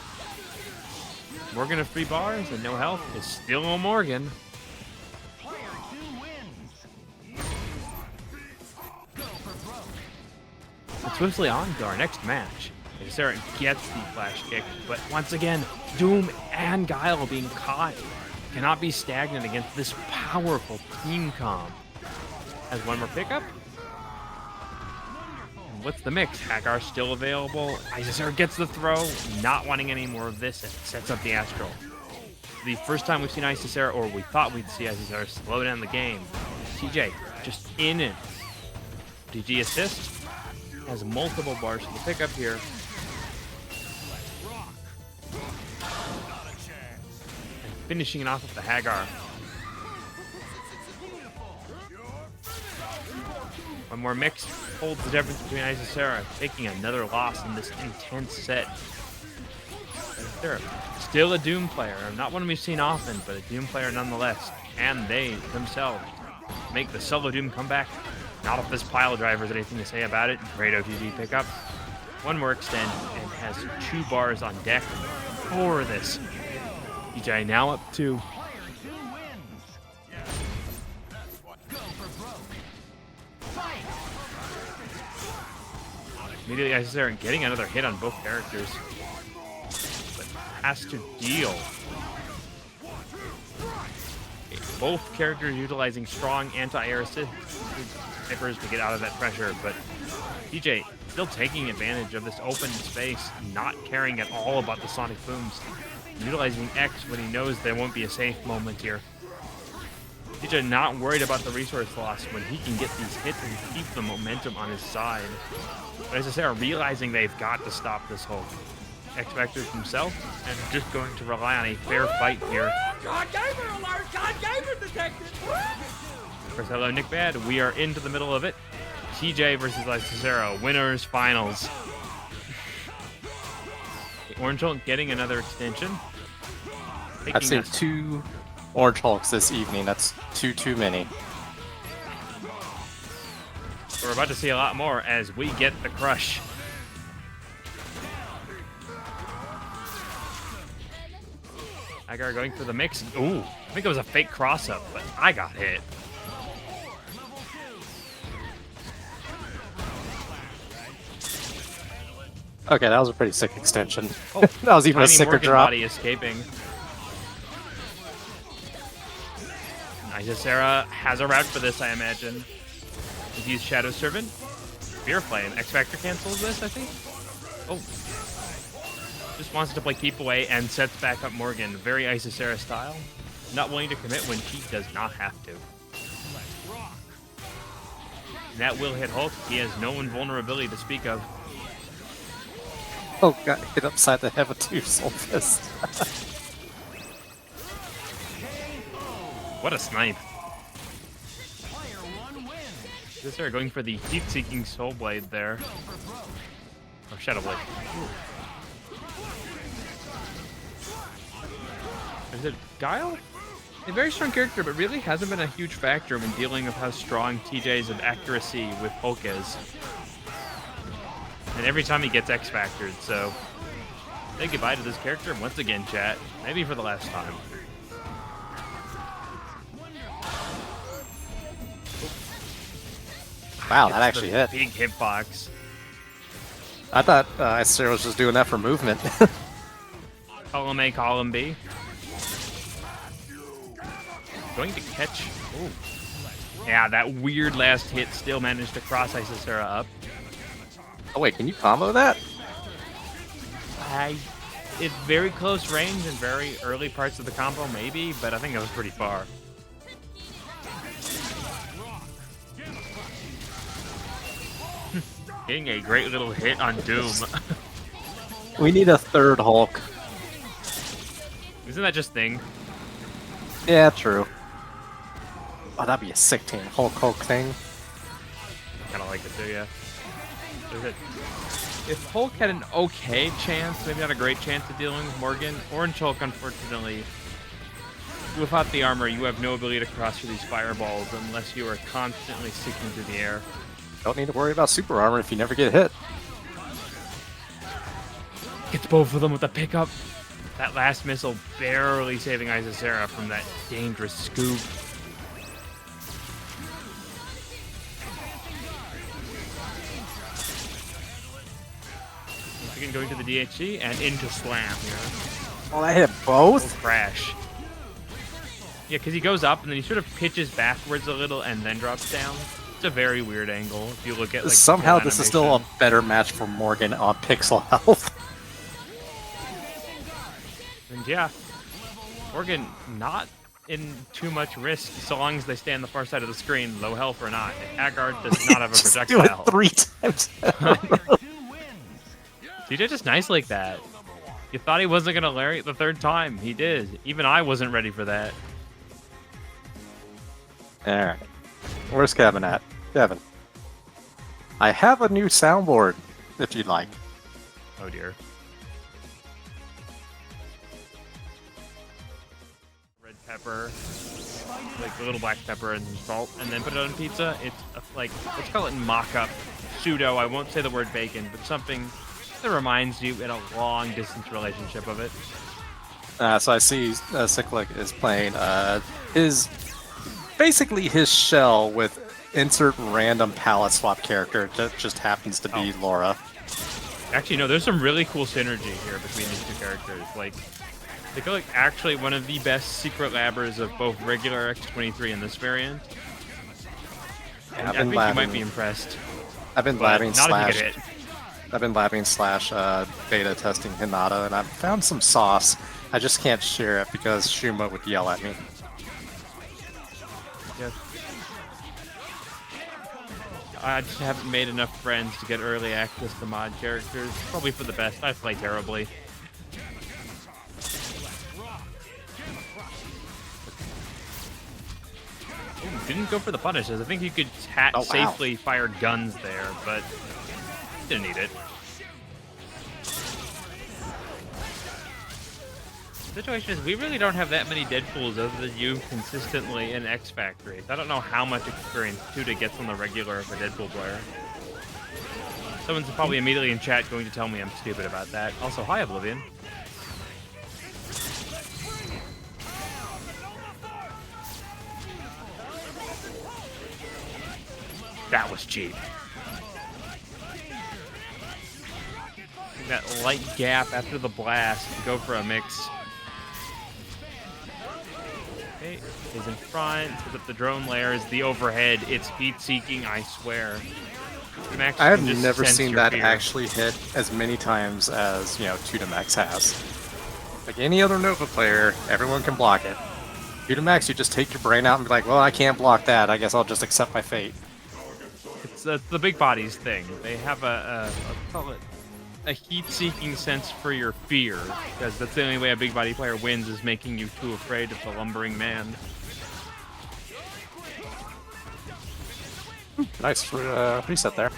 Morrigan of 3 bars and no health is still a Morrigan. And swiftly on to our next match. Isicera gets the flash kick, but once again, Doom and Guile being caught. Cannot be stagnant against this powerful team comp. Has one more pickup. And what's the mix? Haggar still available. Isicera gets the throw, not wanting any more of this, and sets up the Astral. The first time we've seen Isicera, or we thought we'd see Isicera slow down the game. TJ just in it. DG assist. Has multiple bars to the pickup here. And finishing it off with the Haggar. One more mix holds the difference between Isicera taking another loss in this intense set. Isicera, still a Doom player. Not one we've seen often, but a Doom player nonetheless. And they themselves make the solo Doom comeback. Not if this pile driver has anything to say about it. Great OTG pickup. One more extend and has 2 bars on deck for this. DJ now up 2. Immediately Isicera getting another hit on both characters. has to deal. Both characters utilizing strong anti-air snipers to get out of that pressure, but TJ still taking advantage of this open space, not caring at all about the sonic booms, utilizing X when he knows there won't be a safe moment here. TJ not worried about the resource loss when he can get these hits and keep the momentum on his side. But Isicera realizing they've got to stop this Hulk. X Factor himself and just going to rely on a fair fight here. God Gamer alert! God Gamer detected! First, hello, Nick Bad. We are into the middle of it. TJ versus Isicera, winners finals. Orange Hulk getting another extension. I've seen 2 Orange Hulks this evening. That's too many. We're about to see a lot more as we get the crush. Haggar going for the mix. Ooh, I think it was a fake cross-up, but I got hit. Okay, that was a pretty sick extension. Oh, that was even a sicker Morrigan drop. Body escaping. Isicera has a route for this, I imagine. He's used Shadow Servant. Fear Flame. X Factor cancels this, I think. Oh. Just wants to play keep away and sets back up Morrigan. Very Isicera style. Not willing to commit when she does not have to. And that will hit Hulk. He has no invulnerability to speak of. Oh, got hit upside the head with 2 Soul Fist. What a snipe. Isicera going for the heat-seeking Soul Blade there. Or Shadow Blade. Is it Guile? A very strong character, but really hasn't been a huge factor when dealing with how strong TJ's of accuracy with Hulk is. And every time he gets X-Factored, so say goodbye to this character once again, chat. Maybe for the last time. Wow, that actually hit. Big hitbox. I thought Isicera was just doing that for movement. Column A, column B. Going to catch. Ooh. Yeah, that weird last hit still managed to cross Isicera up. Oh wait, can you combo that? It's very close range and very early parts of the combo, maybe, but I think it was pretty far. Getting a great little hit on Doom. We need a 3rd Hulk. Isn't that just Thing? Yeah, true. Oh, that'd be a sick team. Hulk thing. Kind of like it too, yeah. If Hulk had an okay chance, maybe not a great chance of dealing with Morrigan, Orange Hulk, unfortunately, without the armor, you have no ability to cross through these fireballs unless you are constantly sticking to the air. Don't need to worry about super armor if you never get hit. Gets both of them with a pickup. That last missile barely saving Isicera from that dangerous scoop. Again, going to the DHC and into Slam here. Oh, that hit both? Crash. Yeah, because he goes up and then he sort of pitches backwards a little and then drops down. It's a very weird angle if you look at like somehow this is still a better match for Morrigan on pixel health. And yeah, Morrigan not in too much risk so long as they stay on the far side of the screen, low health or not. Haggar does not have a Just projectile. do it 3 times. TJ just nice like that. You thought he wasn't gonna lariat the 3rd time. He did. Even I wasn't ready for that. Alright. Where's Kevin at? Kevin. I have a new soundboard, if you'd like. Oh dear. Red pepper, like a little black pepper and some salt, and then put it on pizza. It's like, let's call it mock-up pseudo. I won't say the word bacon, but something that reminds you in a long-distance relationship of it. So I see Cyclops is playing basically his shell with insert random palette swap character that just happens to be Laura. Actually, no, there's some really cool synergy here between these two characters. Like, they feel like actually one of the best secret labbers of both regular X-23 and this variant. And I think you might be impressed. I've been But labbing not slash. if you get hit. I've been labbing slash beta testing Hinata, and I've found some sauce. I just can't share it because Shuma would yell at me. Yes. I just haven't made enough friends to get early access to mod characters. Probably for the best. I play terribly. Ooh, didn't go for the punishes. I think you could safely fire guns there, but didn't need it. The situation is we really don't have that many Deadpools other than you consistently in X Factories. I don't know how much experience Tuda gets on the regular of a Deadpool player. Someone's probably immediately in chat going to tell me I'm stupid about that. Also, hi Oblivion. That was cheap. That light gap after the blast to go for a mix. Okay, he's in front, put up the drone layers, the overhead, it's heat-seeking, I swear. Max I have can just never sense seen your that fear. actually hit as many times as, Tutamax has. Like any other Nova player, everyone can block it. Tutamax, you just take your brain out and be like, well, I can't block that, I guess I'll just accept my fate. It's the big bodies thing. They have a heat-seeking sense for your fear, because that's the only way a big body player wins is making you too afraid of the lumbering man. Nice reset there.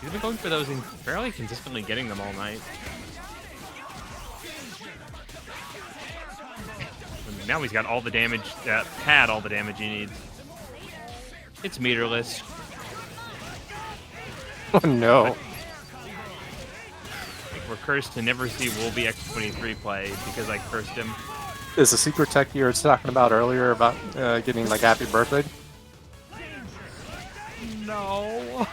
He's been going for those and fairly consistently getting them all night. And now he's got all the damage, had all the damage he needs. It's meterless. Oh no. Like, we're cursed to never see Wolby X23 play because I cursed him. Is the secret tech you were talking about earlier about getting like happy birthday? No.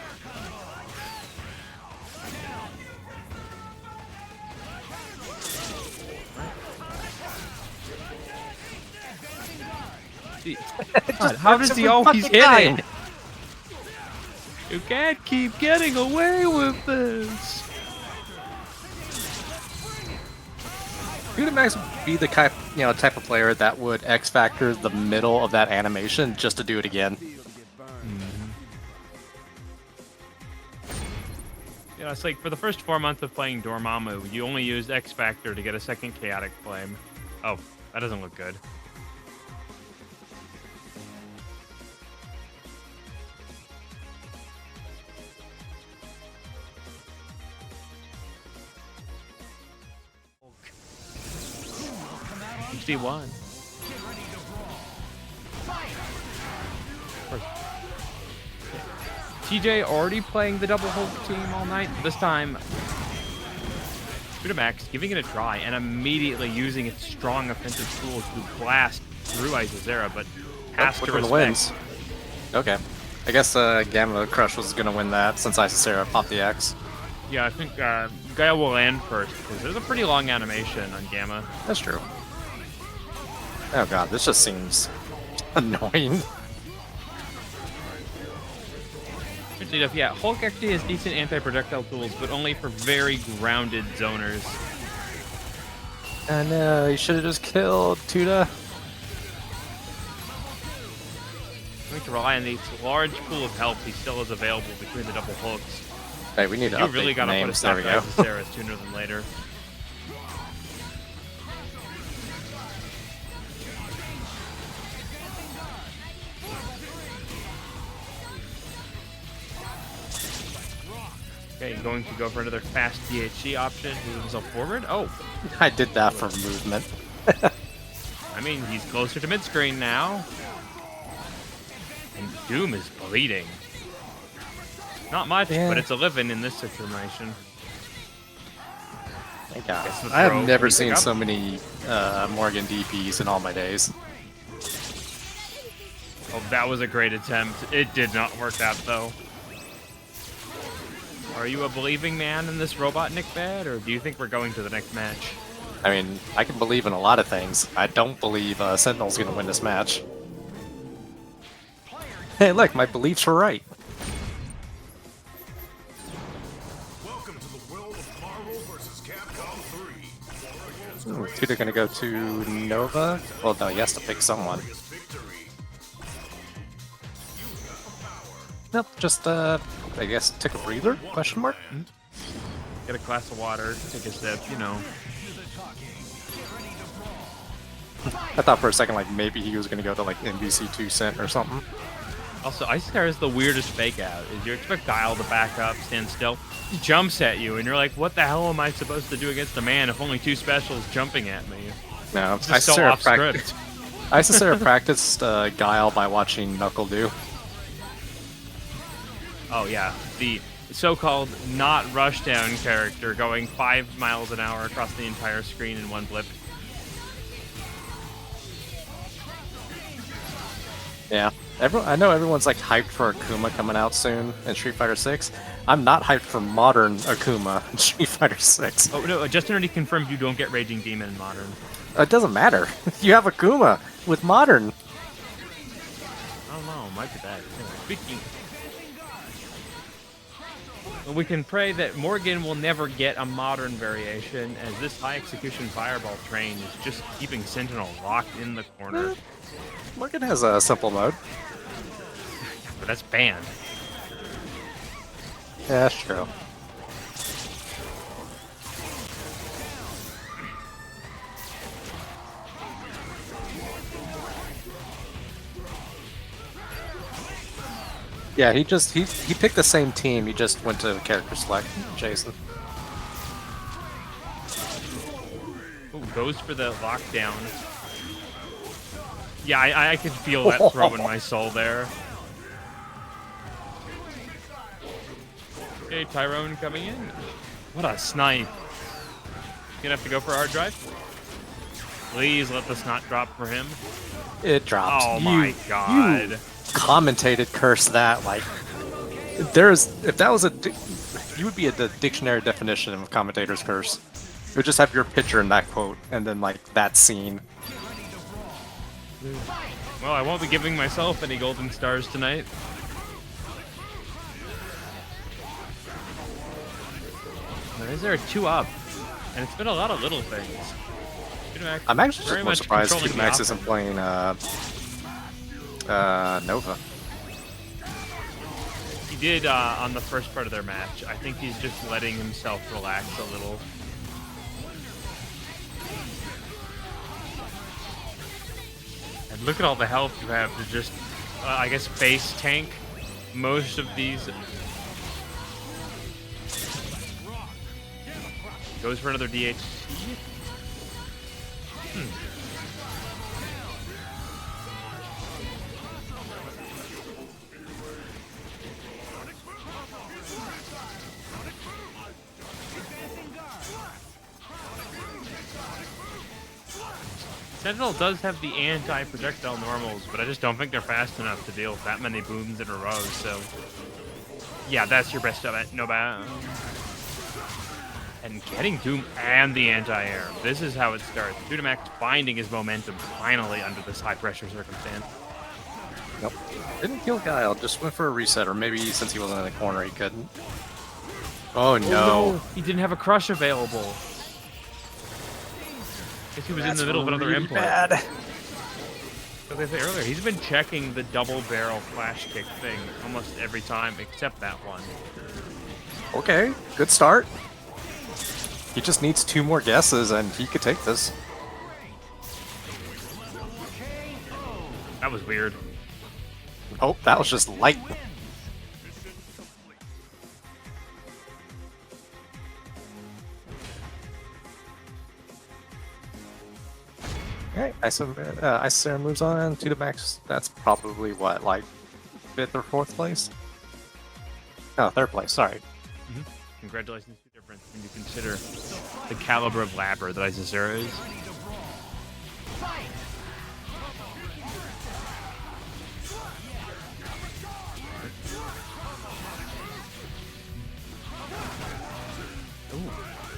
God, how does he always hit it? You can't keep getting away with this. Tutamax would be the type of player that would X Factor the middle of that animation just to do it again. Yeah, it's like for the first 4 months of playing Dormammu, you only used X Factor to get a second Chaotic Flame. Oh, that doesn't look good. HD1. TJ already playing the double Hulk team all night. This time, Tutamax giving it a try and immediately using its strong offensive tools to blast through Isicera, but has to respect. Wins. Okay. I guess Gamma Crush was going to win that since Isicera popped the X. Yeah, I think Guile will land first because there's a pretty long animation on Gamma. That's true. Oh god, this just seems annoying. Interesting enough, yeah, Hulk actually has decent anti-projectile tools, but only for very grounded zoners. I know, you should have just killed Tuda. Going to rely on the large pool of help he still has available between the double Hulks. Hey, we need to You update really gotta put a names. stop There to we go. Isicera sooner than later. Okay, going to go for another fast DHC option. Move himself forward. Oh, I did that for movement. I mean, he's closer to mid-screen now. And Doom is bleeding. Not much, Yeah. but it's a living in this situation. Thank God. Guess the I throw. have never Can you seen pick up? so many Morrigan DPs in all my days. Oh, that was a great attempt. It did not work out, though. Are you a believing man in this Robotnik bed, or do you think we're going to the next match? I mean, I can believe in a lot of things. I don't believe Sentinel's gonna win this match. Hey, look, my beliefs were right. Welcome to the world of Marvel vs. Capcom 3. It's either gonna go to Nova. Well, no, he has to pick someone. Victory. Nope, just I guess take a breather? Question mark. Get a glass of water, take a sip, you know. I thought for a second like maybe he was gonna go to like NBC2 Cent or something. Also, Isicera is the weirdest fake out. Is you expect Guile to back up, stand still, he jumps at you, and you're like, what the hell am I supposed to do against a man if only 2 specials jumping at me? No, It's just so off script. Isicera practiced Guile by watching Knuckle do. Oh yeah, the so-called not rushdown character going 5 miles an hour across the entire screen in one blip. Yeah, I know everyone's like hyped for Akuma coming out soon in Street Fighter 6. I'm not hyped for modern Akuma in Street Fighter 6. Oh no, Justin already confirmed you don't get Raging Demon in Modern. It doesn't matter. You have Akuma with modern. I don't know, might be bad. Speaking. Well, we can pray that Morrigan will never get a modern variation, as this high execution fireball train is just keeping Sentinel locked in the corner. Morrigan has a simple mode. But that's banned. Yeah, that's true. Yeah, he picked the same team. He just went to character select. Jason. Ooh, goes for the lockdown. Yeah, I could feel that throw in my soul there. Okay, Tyrone coming in. What a snipe. Gonna have to go for a hard drive. Please let this not drop for him. It dropped. Oh my god. You commentated curse that like if that was you would be at the dictionary definition of commentator's curse. You would just have your picture in that quote and then like that scene. Well, I won't be giving myself any golden stars tonight. Is there a 2-up? And it's been a lot of little things. I'm actually very just more much surprised controlling the Max isn't offense. playing Nova. He did on the first part of their match. I think he's just letting himself relax a little. And look at all the health you have to just, I guess, base tank most of these. Goes for another DHC. Sentinel does have the anti-projectile normals, but I just don't think they're fast enough to deal with that many booms in a row, so... Yeah, that's your best of it. No bad. And getting Doom and the anti-air. This is how it starts. Dudamax finding his momentum finally under this high-pressure circumstance. Nope. Didn't kill Guile, just went for a reset, or maybe since he wasn't in the corner he couldn't. Oh no. He didn't have a crush available. Guess he was in the middle of another really import. bad. As I said earlier, he's been checking the double barrel flash kick thing almost every time except that one. Okay, good start. He just needs 2 more guesses and he could take this. That was weird. Oh, that was just light. Alright, Isicera moves on to the max. That's probably what, like 5th or 4th place? No, 3rd place, sorry. Congratulations to the difference when you consider the caliber of labber that Isicera is.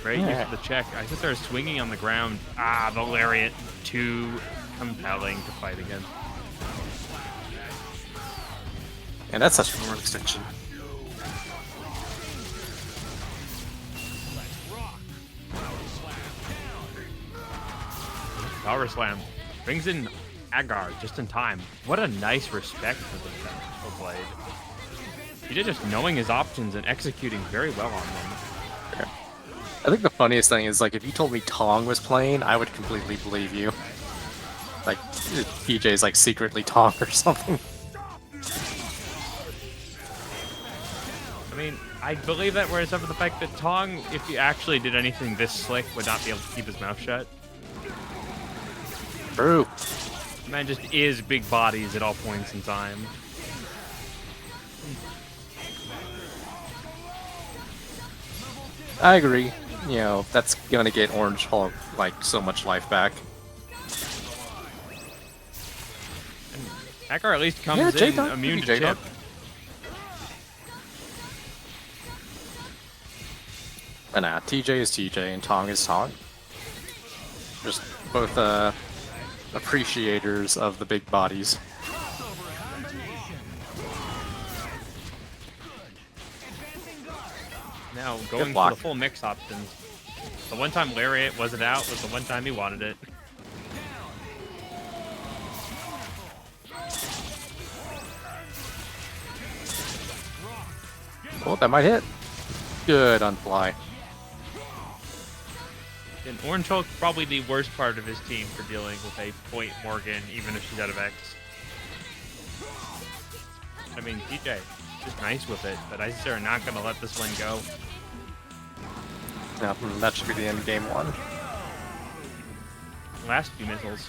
Great use of the check. Isicera is swinging on the ground. Ah, the lariat. Too compelling to fight against. And that's such a more extension. Power slam. Brings in Haggar just in time. What a nice respect for the Sentinel blade. He did just knowing his options and executing very well on them. Yeah. I think the funniest thing is, like, if you told me Tong was playing, I would completely believe you. Like, PJ's like secretly Tong or something. I mean, I believe that, whereas for the fact that Tong, if he actually did anything this slick, would not be able to keep his mouth shut. True. Man just is big bodies at all points in time. I agree. You know, that's gonna get Orange Hulk like so much life back. And Haggar at least comes in J-Dog. immune to J-Dog. chip. And TJ is TJ and Tong is Tong. Just both appreciators of the big bodies. Now going for the full mix options. The one time Lariat wasn't out was the one time he wanted it. Oh, that might hit. Good on fly. And Orange Hulk probably the worst part of his team for dealing with a point Morrigan, even if she's out of X. I mean, DJ just nice with it, but Isicera not going to let this one go. Yeah, that should be the end game one. Last few missiles.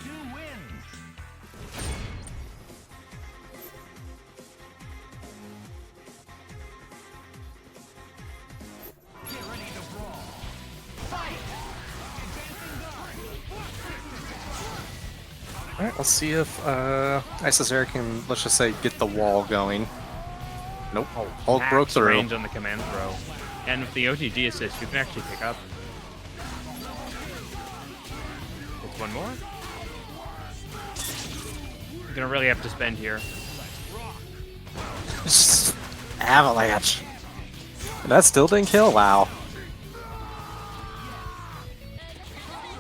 Alright, let's see if Isicera can, let's just say, get the wall going. Nope. Hulk broke Max through. range on the command throw. And with the OTG assist, you can actually pick up. It's one more. You're gonna really have to spend here. Avalanche. And that still didn't kill? Wow.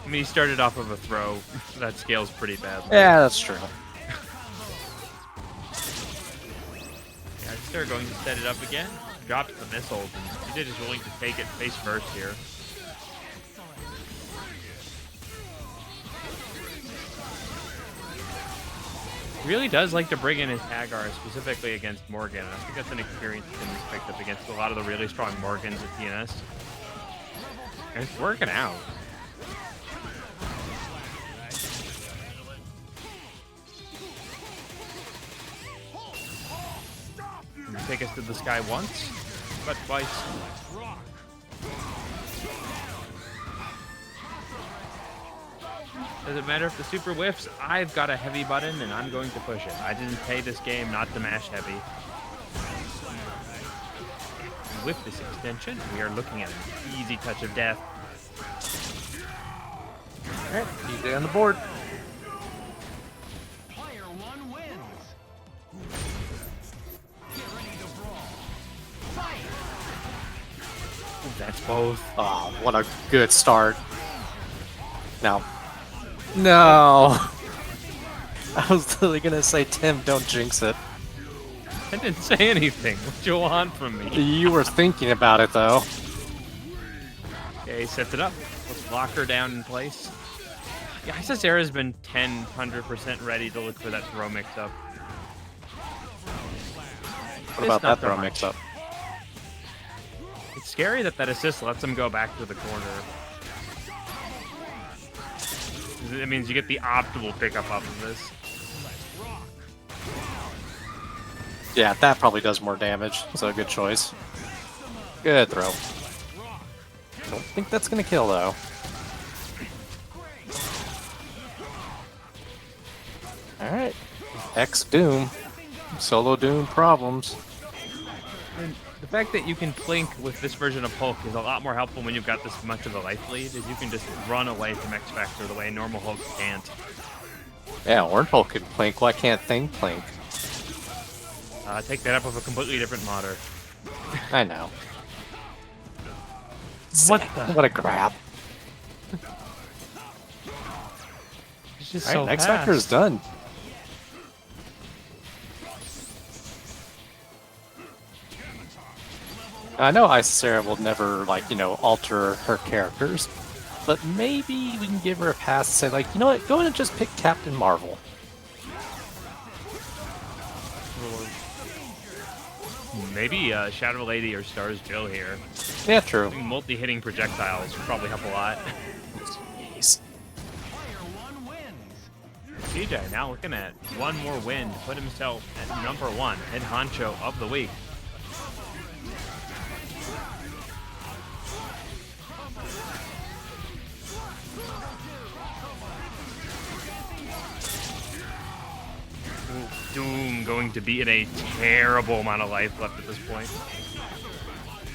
I mean, he started off of a throw. That scales pretty badly. Yeah, that's true. Yeah, they're going to set it up again. Drops the missiles, and Jevil is willing to take it face first here. He really does like to bring in his Haggar, specifically against Morrigan. I think that's an experience he's picked up against a lot of the really strong Morgans at TNS. And it's working out. Take us to the sky once, but twice. Doesn't matter if the super whiffs, I've got a heavy button and I'm going to push it. I didn't pay this game not to mash heavy. And with this extension, we are looking at an easy touch of death. Alright, DJ on the board. That's both. Oh, what a good start. No. No! I was literally gonna say, Tim, don't jinx it. I didn't say anything. What do you want from me? You were thinking about it, though. Okay, he sets it up. Let's lock her down in place. Yeah, Isicera's been 100% ready to look for that throw mix-up. What about that throw mix-up? It's scary that that assist lets him go back to the corner. It means you get the optimal pickup off of this. Yeah, that probably does more damage, so good choice. Good throw. Don't think that's gonna kill, though. Alright. X Doom. Solo Doom problems. And the fact that you can blink with this version of Hulk is a lot more helpful when you've got this much of a life lead, is you can just run away from X Factor the way a normal Hulk can't. Yeah, Orange Hulk can plink. Why can't Thing plink? Take that up with a completely different modder. I know. What the? What a grab. It's just Alright, so X fast. Factor is done. I know Isicera will never, like, you know, alter her characters, but maybe we can give her a pass and say, like, you know what, go ahead and just pick Captain Marvel. Maybe Shadow Lady or Stars Jill here. Yeah, true. Multi-hitting projectiles would probably help a lot. Jeez. TJ now looking at one more win to put himself at #1 head honcho of the week. Doom going to be in a terrible amount of life left at this point.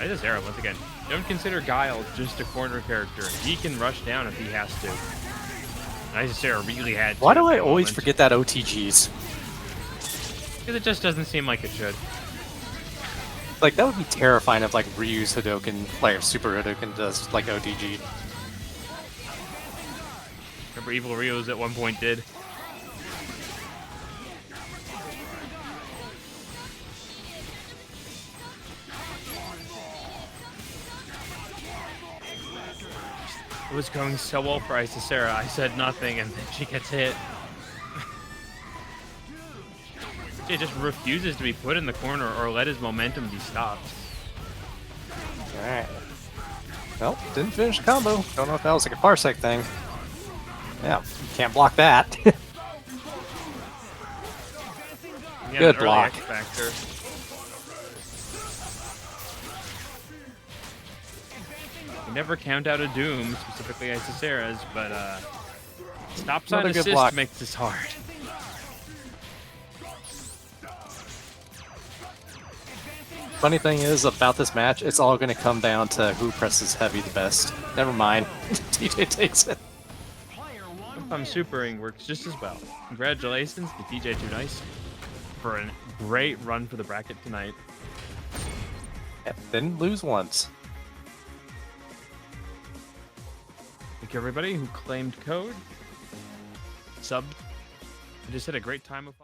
Isicera, once again, don't consider Guile just a corner character. He can rush down if he has to. Isicera really had to. Why do I always forget that OTGs? Because it just doesn't seem like it should. Like, that would be terrifying if, like, Ryu's Hadouken, like, Super Hadouken does, like, OTG. Remember Evil Rio's at one point did? It was going so well for Isicera. I said nothing, and then she gets hit. He just refuses to be put in the corner or let his momentum be stopped. Alright. Well, didn't finish the combo. Don't know if that was like a Parsec thing. Yeah, can't block that. Yeah, Good an early block. X Factor. You never count out a Doom, specifically Isicera's, but stop sign Another good assist block. makes this hard. Funny thing is, about this match, it's all going to come down to who presses heavy the best. Never mind. TJ takes it. I'm supering works just as well. Congratulations to DJ Too Nice for a great run for the bracket tonight. Yeah, didn't lose once. Thank you everybody who claimed code, subbed. I just had a great time with